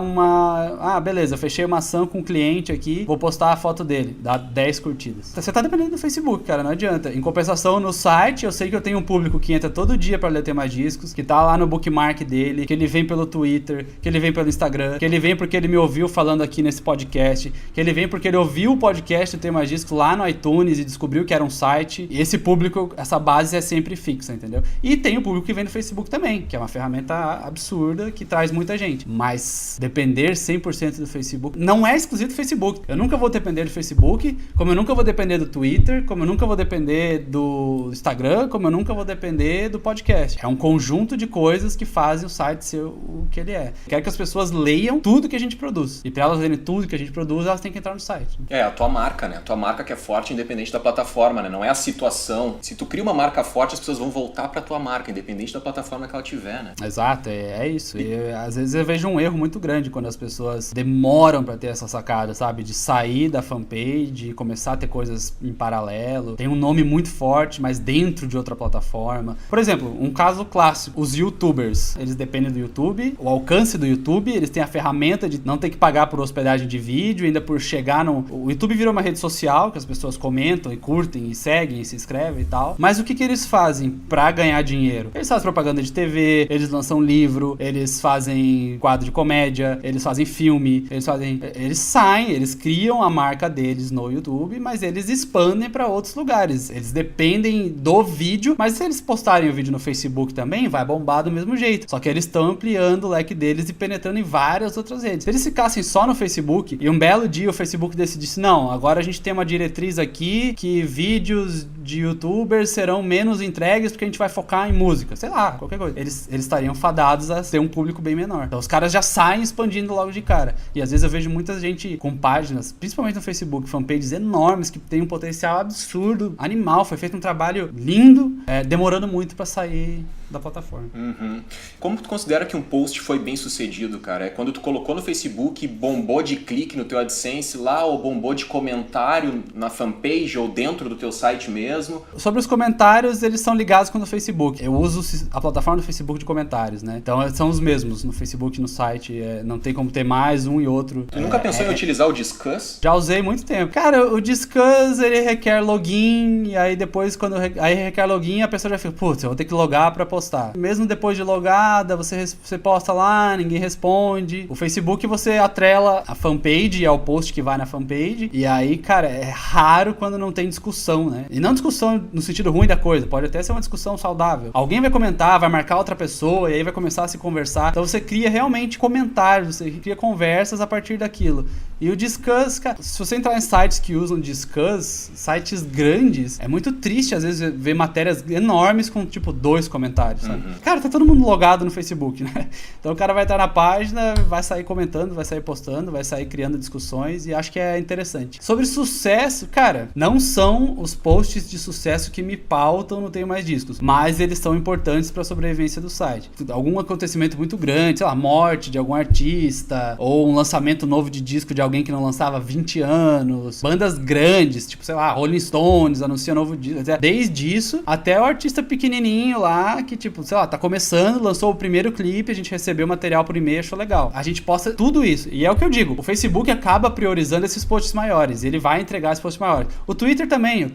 beleza, fechei uma ação com um cliente aqui, vou postar a foto dele, dá 10 curtidas. Você tá dependendo do Facebook, cara, não adianta. Em compensação, no site, eu sei que eu tenho um público que entra todo dia pra ler Tenho Mais Discos, que tá lá no bookmark dele, que ele vem pelo Twitter, que ele vem pelo Instagram, que ele vem porque ele me ouviu falando aqui nesse podcast, que ele vem porque ele ouviu o podcast do Tenho Mais Discos lá no iTunes e descobriu que era um site. E esse público, essa base é sempre fixa, entendeu? E tem o público que vem do Facebook também, que é uma ferramenta absurda que traz muita gente. Mas depender 100% do Facebook não é exclusivo do Facebook. Eu nunca vou depender do Facebook, como eu nunca vou depender do Twitter, como eu nunca vou depender do Instagram, como eu nunca vou depender do podcast. É um conjunto de coisas que fazem o site ser o que ele é. Quero que as pessoas leiam tudo que a gente produz. E para elas lerem tudo que a gente produz, elas têm que entrar no site. É, a tua marca, né? A tua marca que é forte, independente da plataforma, né? Não é a situação. Se tu cria uma marca forte, as pessoas vão voltar pra tua marca, independente da plataforma que ela tiver, né? Exato, é isso. E às vezes eu vejo um erro muito grande quando as pessoas demoram pra ter essa sacada, sabe? De sair da fanpage, começar a ter coisas em paralelo. Tem um nome muito forte, mas dentro de outra plataforma. Por exemplo, um caso clássico. Os YouTubers, eles dependem do YouTube, o alcance do YouTube, eles têm a ferramenta de não ter que pagar por hospedagem de vídeo, ainda por chegar no... O YouTube virou uma rede social, que as pessoas comentam e curtem e seguem e se inscrevem e tal. Mas o que eles fazem pra ganhar dinheiro? Eles fazem propaganda de TV, eles lançam livro, eles fazem quadro de comédia, eles fazem filme, eles saem, eles criam a marca deles no YouTube, mas eles expandem pra outros lugares. Eles dependem do vídeo, mas se eles postarem o vídeo no Facebook também, vai bombar do mesmo jeito. Só que eles estão ampliando o leque deles e penetrando em várias outras redes. Se eles ficassem só no Facebook e um belo dia o Facebook decidisse, não, agora a gente tem uma diretriz aqui que vídeos de YouTubers serão menos entregues porque a gente vai focar em música, sei lá, qualquer coisa. Eles estariam fadados a ter um público bem menor. Então os caras já saem expandindo logo de cara. E às vezes eu vejo muita gente com páginas, principalmente no Facebook, fanpages enormes que tem um potencial absurdo, animal, foi feito um trabalho lindo, demorando muito pra sair da plataforma. Uhum. Como tu considera que um post foi bem sucedido, cara? É quando tu colocou no Facebook, bombou de clique no teu AdSense lá, ou bombou de comentário na fanpage ou dentro do teu site mesmo? Sobre os comentários, eles são ligados com o Facebook. Eu uso a plataforma do Facebook de comentários, né? Então são os mesmos no Facebook e no site. Não tem como ter mais um e outro. Tu nunca pensou em utilizar o Discuss? Já usei muito tempo. Cara, o Discuss, ele requer login, e aí depois, quando aí requer login, a pessoa já fica, putz, eu vou ter que logar pra postar. Mesmo depois de logada, você posta lá, ninguém responde. O Facebook você atrela a fanpage ao post que vai na fanpage. E aí, cara, é raro quando não tem discussão, né? E não discussão no sentido ruim da coisa, pode até ser uma discussão saudável. Alguém vai comentar, vai marcar outra pessoa, e aí vai começar a se conversar. Então você cria realmente comentários, você cria conversas a partir daquilo. E o Discuss, cara, se você entrar em sites que usam Discuss, sites grandes, é muito triste às vezes ver matérias enormes com tipo 2 comentários, sabe? Cara, tá todo mundo logado no Facebook, né? Então o cara vai estar na página, vai sair comentando, vai sair postando, vai sair criando discussões, e acho que é interessante. Sobre sucesso, cara, não são os posts de sucesso que me pautam no Tenho Mais Discos, mas eles são importantes para a sobrevivência do site. Algum acontecimento muito grande, sei lá, morte de algum artista, ou um lançamento novo de disco de alguém que não lançava há 20 anos, bandas grandes, tipo, sei lá, Rolling Stones, anuncia novo disco, desde isso até o artista pequenininho lá, que tipo, sei lá, tá começando, lançou o primeiro clipe, a gente recebeu material por e-mail, achou legal. A gente posta tudo isso, e é o que eu digo, o Facebook acaba priorizando esses posts maiores, ele vai entregar esses posts maiores. O Twitter também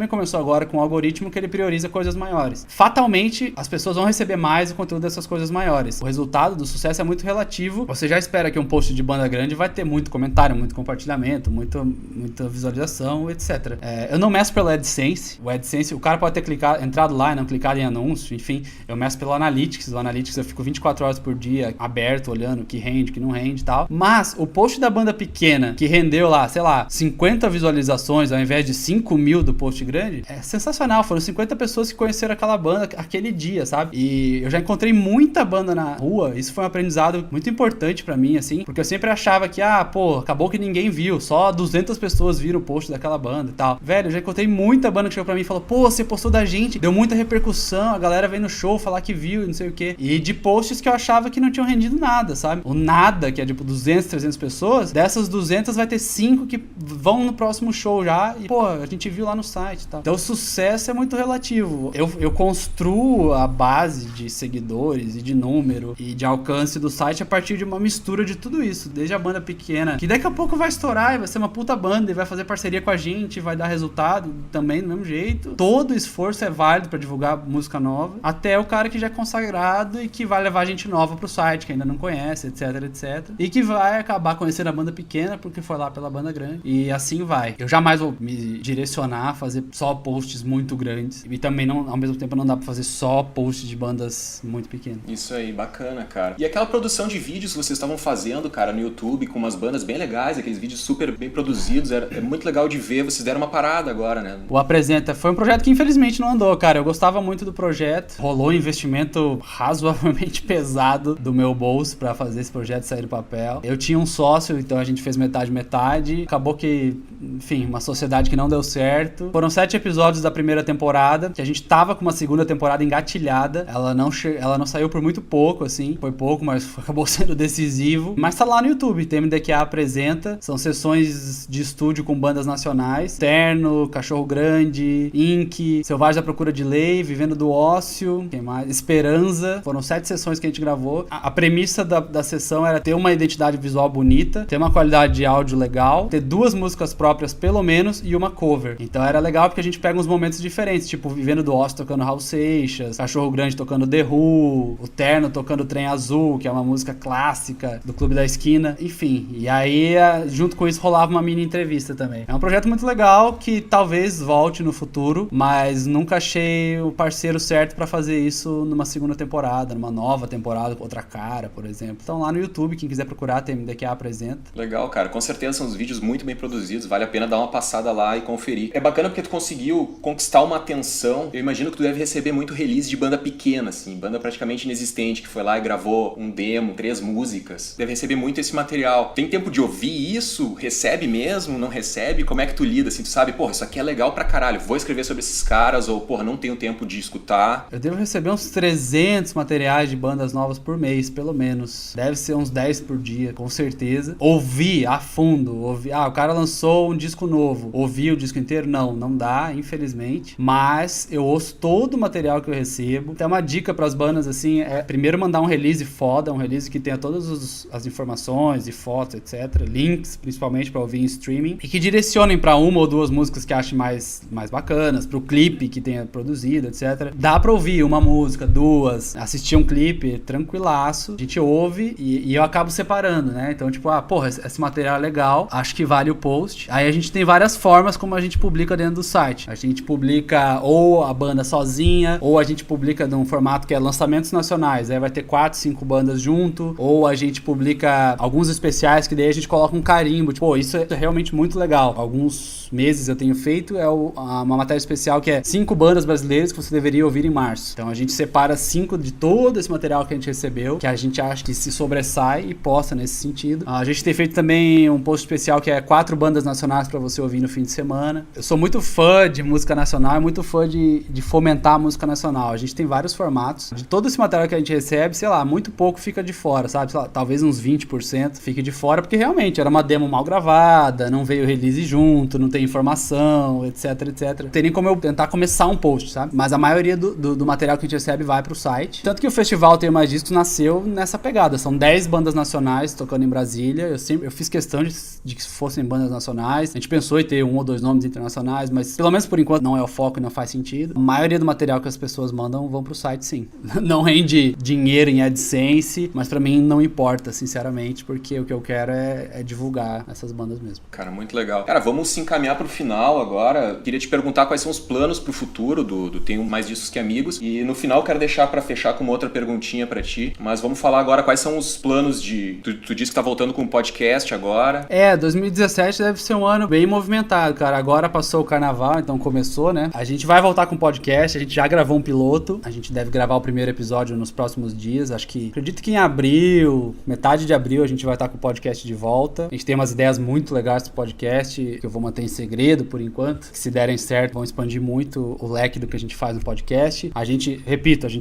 começou agora com um algoritmo que ele prioriza coisas maiores. Fatalmente, as pessoas vão receber mais o conteúdo dessas coisas maiores. O resultado do sucesso é muito relativo. Você já espera que um post de banda grande vai ter muito comentário, muito compartilhamento, muita visualização, etc. Eu não meço pela AdSense. O AdSense, o cara pode ter entrado lá e não clicado em anúncio, enfim. Eu meço pelo Analytics. O Analytics eu fico 24 horas por dia aberto, olhando o que rende, o que não rende e tal. Mas o post da banda pequena, que rendeu lá, sei lá, 50 visualizações ao invés de 5 mil do post grande, é sensacional. Foram 50 pessoas que conheceram aquela banda aquele dia, sabe? E eu já encontrei muita banda na rua. Isso foi um aprendizado muito importante pra mim, assim, porque eu sempre achava que, acabou que ninguém viu, só 200 pessoas viram o post daquela banda e tal. Velho, eu já encontrei muita banda que chegou pra mim e falou, você postou da gente, deu muita repercussão, a galera veio no show falar que viu, não sei o quê. E de posts que eu achava que não tinham rendido nada, sabe? O nada, que é tipo 200, 300 pessoas, dessas 200 vai ter 5 que vão no próximo show já e, a gente viu lá no site e tal. Então o sucesso é muito relativo. Eu construo a base de seguidores e de número e de alcance do site a partir de uma mistura de tudo isso, desde a banda pequena, que daqui a pouco vai estourar e vai ser uma puta banda e vai fazer parceria com a gente, vai dar resultado também do mesmo jeito. Todo esforço é válido pra divulgar música nova, até o cara que já é consagrado e que vai levar gente nova pro site, que ainda não conhece, etc, etc. E que vai acabar conhecendo a banda pequena porque foi lá pela banda grande. E assim vai. Eu jamais vou me direcionar a fazer só posts muito grandes. E também, ao mesmo tempo, não dá pra fazer só posts de bandas muito pequenas. Isso aí, bacana, cara. E aquela produção de vídeos que vocês estavam fazendo, cara, no YouTube, com umas bandas bem legais, aqueles vídeos super bem produzidos, é muito legal de ver. Vocês deram uma parada agora, né? O Apresenta foi um projeto que infelizmente não andou, cara. Eu gostava muito do projeto. Rolou um investimento razoavelmente pesado do meu bolso pra fazer esse projeto sair do papel. Eu tinha um sócio, então a gente fez metade. Acabou que, enfim, uma sociedade que não deu certo. Foram 7 episódios da primeira temporada, que a gente tava com uma segunda temporada engatilhada. Ela não saiu por muito pouco, assim. Foi pouco, mas acabou sendo decisivo. Mas tá lá no YouTube, TMDQA Apresenta. São sessões de estúdio com bandas nacionais. Terno, Cachorro Grande, Ink, Selvagens à Procura de Lei, Vivendo do Ócio, quem mais? Esperança. Foram 7 sessões que a gente gravou. A premissa da sessão era ter uma identidade visual bonita, ter uma qualidade de áudio legal, ter 2 músicas próprias pelo menos e uma cover. Então era legal porque a gente pega uns momentos diferentes, tipo Vivendo do Ócio tocando Raul Seixas, Cachorro Grande tocando The Who, o Terno tocando Trem Azul, que é uma música clássica do Clube da Esquina, enfim. E aí, junto com isso, rolava uma mini entrevista também. É um projeto muito legal que talvez volte no futuro, mas nunca achei o parceiro certo pra fazer isso numa segunda temporada, numa nova temporada com outra cara, por exemplo. Então lá no YouTube, quem quiser procurar, TMDQA Apresenta. Legal, cara. Com certeza são uns vídeos muito bem produzidos, vale a pena dar uma passada lá e conferir. É bacana porque tu conseguiu conquistar uma atenção. Eu imagino que tu deve receber muito release de banda pequena, assim, banda praticamente inexistente, que foi lá e gravou um demo, 3 músicas. Deve receber muito esse material. Tem tempo de ouvir isso? Recebe mesmo? Não recebe? Como é que tu lida, assim? Tu sabe, isso aqui é legal pra caralho, vou escrever sobre esses caras, ou, não tenho tempo de escutar. Eu devo receber uns 300 materiais de bandas novas por mês, pelo menos. Deve ser uns 10 por dia, com certeza. Ouvir a fundo, o cara lançou um disco novo. Ouvir o disco inteiro? Não dá, infelizmente. Mas eu ouço todo o material que eu recebo. Tem uma dica pras bandas, assim, primeiro mandar um release foda, um release que tenha todas as informações e fotos, etc. Links, principalmente pra ouvir em streaming. E que direcionem pra uma ou 2 músicas que achem mais bacanas, pro clipe que tenha produzido, etc. Dá pra ouvir uma música, 2, assistir um clipe, tranquilaço. A gente ouve e eu acabo separando, né? Então, tipo, esse material é legal, acho que vale o post. Aí a gente tem várias formas como a gente publica dentro do site. A gente publica ou a banda sozinha, ou a gente publica num formato que é lançamentos nacionais. Aí vai ter 4, 5 bandas junto, ou a gente publica alguns especiais que daí a gente coloca um carimbo. Tipo, isso é realmente muito legal. Alguns meses eu tenho feito uma matéria especial que é 5 bandas brasileiras que você deveria ouvir em março. Então a gente separa 5 de todo esse material que a gente recebeu, que a gente acha que se sobressai e posta nesse sentido. A gente tem feito também um post especial que é 4 bandas nacionais pra você ouvir no fim de semana. Eu sou muito fã de música nacional e muito fã de fomentar a música nacional. A gente tem vários formatos. De todo esse material que a gente recebe, sei lá, muito pouco fica de fora, sabe? Sei lá, talvez uns 20% fique de fora, porque realmente realmente era uma demo mal gravada, não veio release junto, não tem informação, etc, etc. Não tem nem como eu tentar começar um post, sabe? Mas a maioria do material que a gente recebe vai pro site. Tanto que o festival Tenho Mais Discos nasceu nessa pegada. São 10 bandas nacionais tocando em Brasília. Eu fiz questão de que fossem bandas nacionais. A gente pensou em ter 1 ou 2 nomes internacionais, mas pelo menos por enquanto não é o foco e não faz sentido. A maioria do material que as pessoas mandam vão pro site, sim. Não rende dinheiro em AdSense, mas pra mim não importa, sinceramente, porque o que eu quero é divulgar essas bandas mesmo. Cara, muito legal. Cara, vamos se encaminhar pro final agora. Queria te perguntar quais são os planos pro futuro do Tenho Mais Discos que Amigos. E no final quero deixar pra fechar com uma outra perguntinha pra ti. Mas vamos falar agora quais são os planos de... Tu disse que tá voltando com um podcast agora. 2017 deve ser um ano bem movimentado, cara. Agora passou o carnaval, então começou, né? A gente vai voltar com o podcast, a gente já gravou um piloto. A gente deve gravar o primeiro episódio nos próximos dias. Acredito que em abril, metade de abril, a gente vai estar com o podcast de volta. A gente tem umas ideias muito legais do podcast, que eu vou manter em segredo por enquanto. Que se derem certo, vão expandir muito o leque do que a gente faz no podcast. A gente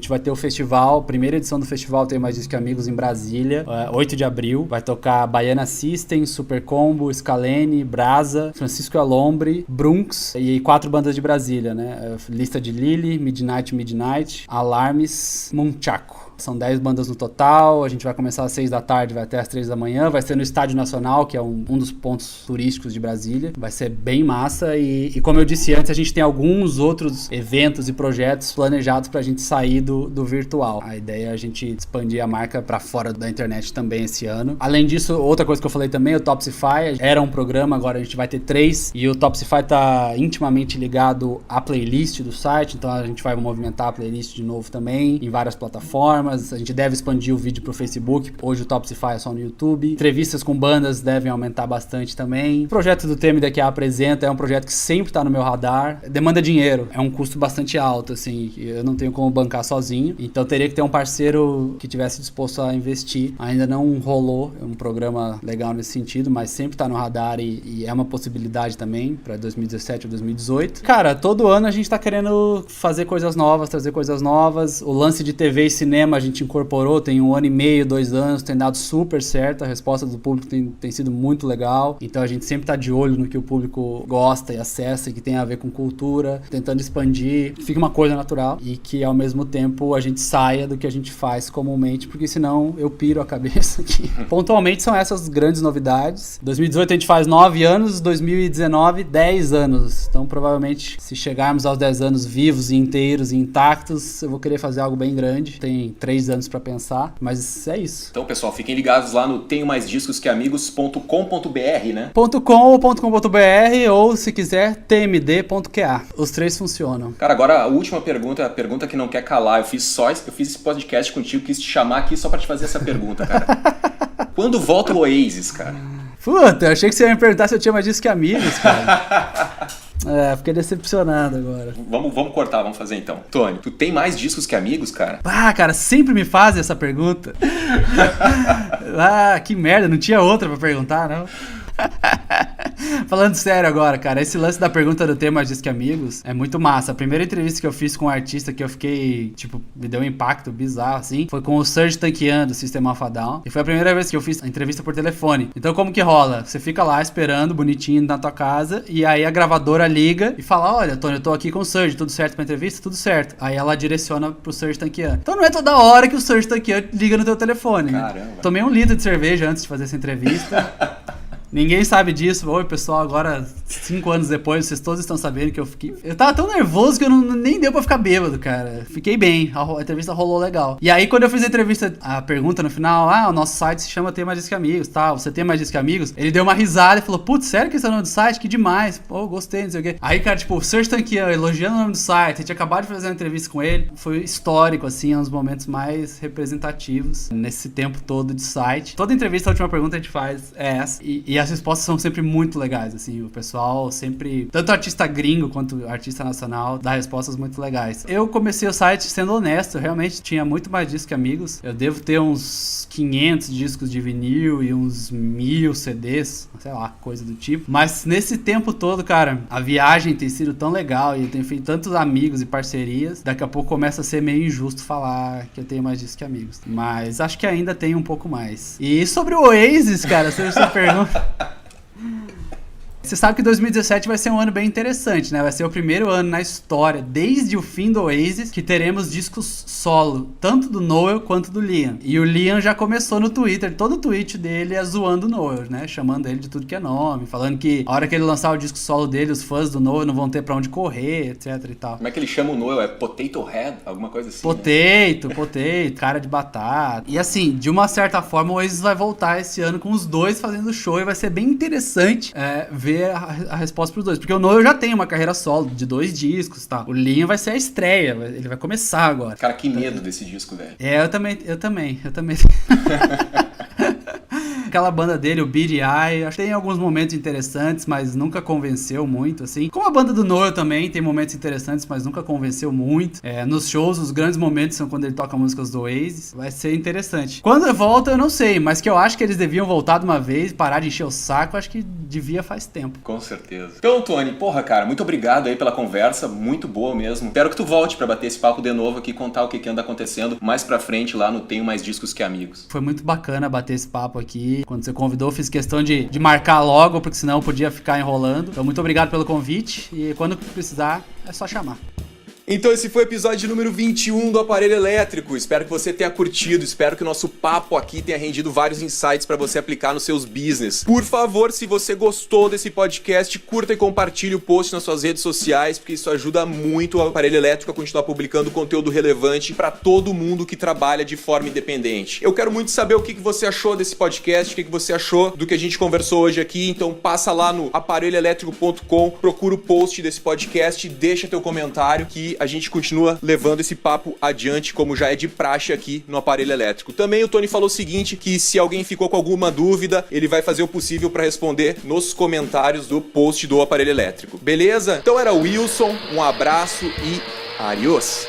vai ter o festival, primeira edição do festival Tenho Mais Discos que Amigos em Brasília, 8 de abril. Vai tocar Baiana System, Super Combo, Scalene, Brasa, Francisco Alombre, Brunx e 4 bandas de Brasília, né? Lista de Lili, Midnight, Alarmes, Munchaco. São 10 bandas no total, a gente vai começar às 6 da tarde, vai até às 3 da manhã, vai ser no Estádio Nacional, que é um dos pontos turísticos de Brasília, vai ser bem massa e como eu disse antes, a gente tem alguns outros eventos e projetos planejados pra gente sair do virtual. A ideia é a gente expandir a marca pra fora da internet também esse ano. Além disso, outra coisa que eu falei também, o Topsify, era um programa, agora a gente vai ter 3, e o Topsify tá intimamente ligado à playlist do site, então a gente vai movimentar a playlist de novo também, em várias plataformas. A gente deve expandir o vídeo pro Facebook. Hoje o Topsify é só no YouTube. Entrevistas com bandas devem aumentar bastante também. O projeto do Temi daqui apresenta é um projeto que sempre tá no meu radar. Demanda dinheiro. É um custo bastante alto, assim. Eu não tenho como bancar sozinho. Então teria que ter um parceiro que tivesse disposto a investir. Ainda não rolou. É um programa legal nesse sentido, mas sempre tá no radar e é uma possibilidade também para 2017 ou 2018. Cara, todo ano a gente tá querendo fazer coisas novas, trazer coisas novas. O lance de TV e cinema a gente incorporou, tem 1 ano e meio, 2 anos, tem dado super certo, a resposta do público tem sido muito legal, então a gente sempre tá de olho no que o público gosta e acessa e que tem a ver com cultura, tentando expandir, que fique uma coisa natural e que ao mesmo tempo a gente saia do que a gente faz comumente, porque senão eu piro a cabeça aqui. Pontualmente são essas grandes novidades. 2018 a gente faz 9 anos, 2019 10 anos, então provavelmente se chegarmos aos 10 anos vivos e inteiros e intactos, eu vou querer fazer algo bem grande. Tem 3 anos pra pensar, mas é isso. Então, pessoal, fiquem ligados lá no tenhomaisdiscosqueamigos.com.br, né? .com ou .com.br ou, se quiser, tmd.qa. Os 3 funcionam. Cara, agora a última pergunta, a pergunta que não quer calar. Eu fiz esse podcast contigo, quis te chamar aqui só pra te fazer essa pergunta, cara. Quando volta o Oasis, cara? Puta, eu achei que você ia me perguntar se eu tinha mais discos que amigos, cara. Fiquei decepcionado agora. Vamos cortar, vamos fazer então. Tony, tu tem mais discos que amigos, cara? Cara, sempre me fazem essa pergunta. Que merda, não tinha outra pra perguntar, não? Falando sério agora, cara, esse lance da pergunta do Tenho Mais Discos que Amigos é muito massa. A primeira entrevista que eu fiz com um artista que eu fiquei, me deu um impacto bizarro, assim, foi com o Serj Tankian, do System of a Down. E foi a primeira vez que eu fiz a entrevista por telefone. Então, como que rola? Você fica lá esperando, bonitinho, na tua casa, e aí a gravadora liga e fala: olha, Tony, eu tô aqui com o Serj, tudo certo pra entrevista? Tudo certo. Aí ela direciona pro Serj Tankian. Então não é toda hora que o Serj Tankian liga no teu telefone, né? Caramba. Tomei 1 litro de cerveja antes de fazer essa entrevista. Ninguém sabe disso. Oi, pessoal, agora 5 anos depois, vocês todos estão sabendo que eu fiquei... Eu tava tão nervoso que eu nem deu pra ficar bêbado, cara. Fiquei bem, a entrevista rolou legal. E aí, quando eu fiz a entrevista, a pergunta no final, o nosso site se chama Tenho Mais Discos que Amigos, tá? Você tem mais discos que amigos? Ele deu uma risada e falou: putz, sério que esse é o nome do site? Que demais. Pô, gostei, não sei o quê. Aí, cara, o Serj Tankian elogiando o nome do site, a gente acabou de fazer uma entrevista com ele. Foi histórico, assim, um dos momentos mais representativos nesse tempo todo de site. Toda entrevista, a última pergunta a gente faz é essa. E as respostas são sempre muito legais, assim, o pessoal sempre, tanto artista gringo quanto artista nacional, dá respostas muito legais. Eu comecei o site sendo honesto, eu realmente tinha muito mais discos que amigos. Eu devo ter uns 500 discos de vinil e uns 1000 CDs, sei lá, coisa do tipo. Mas nesse tempo todo, cara, a viagem tem sido tão legal e eu tenho feito tantos amigos e parcerias, daqui a pouco começa a ser meio injusto falar que eu tenho mais discos que amigos. Mas acho que ainda tenho um pouco mais. E sobre o Oasis, cara, se você pergunta... Você sabe que 2017 vai ser um ano bem interessante, né? Vai ser o primeiro ano na história, desde o fim do Oasis, que teremos discos solo, tanto do Noel quanto do Liam. E o Liam já começou no Twitter, todo o tweet dele é zoando o Noel, né? Chamando ele de tudo que é nome, falando que a hora que ele lançar o disco solo dele, os fãs do Noel não vão ter pra onde correr, etc e tal. Como é que ele chama o Noel? É Potato Head? Alguma coisa assim, Potato, cara de batata. E assim, de uma certa forma, o Oasis vai voltar esse ano com os dois fazendo show e vai ser bem interessante ver a resposta pros dois. Porque o Noel já tem uma carreira solo de 2 discos, tá? O Liam vai ser a estreia, ele vai começar agora. Cara, que medo desse disco, velho. É, eu também. Aquela banda dele, o Beady Eye, acho que tem alguns momentos interessantes, mas nunca convenceu muito, assim. Como a banda do Noel também, tem momentos interessantes, mas nunca convenceu muito. Nos shows, os grandes momentos são quando ele toca músicas do Oasis. Vai ser interessante. Quando volta, eu não sei, mas que eu acho que eles deviam voltar de uma vez, parar de encher o saco, acho que devia faz tempo. Com certeza. Então, Tony, porra, cara, muito obrigado aí pela conversa, muito boa mesmo. Espero que tu volte pra bater esse papo de novo aqui, contar o que anda acontecendo mais pra frente lá no Tenho Mais Discos Que Amigos. Foi muito bacana bater esse papo aqui. Quando você convidou, fiz questão de marcar logo, porque senão eu podia ficar enrolando. Então, muito obrigado pelo convite e quando precisar, é só chamar. Então esse foi o episódio número 21 do Aparelho Elétrico. Espero que você tenha curtido, espero que o nosso papo aqui tenha rendido vários insights para você aplicar nos seus business. Por favor, se você gostou desse podcast, curta e compartilhe o post nas suas redes sociais, porque isso ajuda muito o Aparelho Elétrico a continuar publicando conteúdo relevante para todo mundo que trabalha de forma independente. Eu quero muito saber o que você achou desse podcast, o que você achou do que a gente conversou hoje aqui, então passa lá no aparelhoelétrico.com, procura o post desse podcast, deixa teu comentário que a gente continua levando esse papo adiante, como já é de praxe aqui no Aparelho Elétrico. Também o Tony falou o seguinte, que se alguém ficou com alguma dúvida, ele vai fazer o possível para responder nos comentários do post do Aparelho Elétrico. Beleza? Então era o Wilson, um abraço e adiós!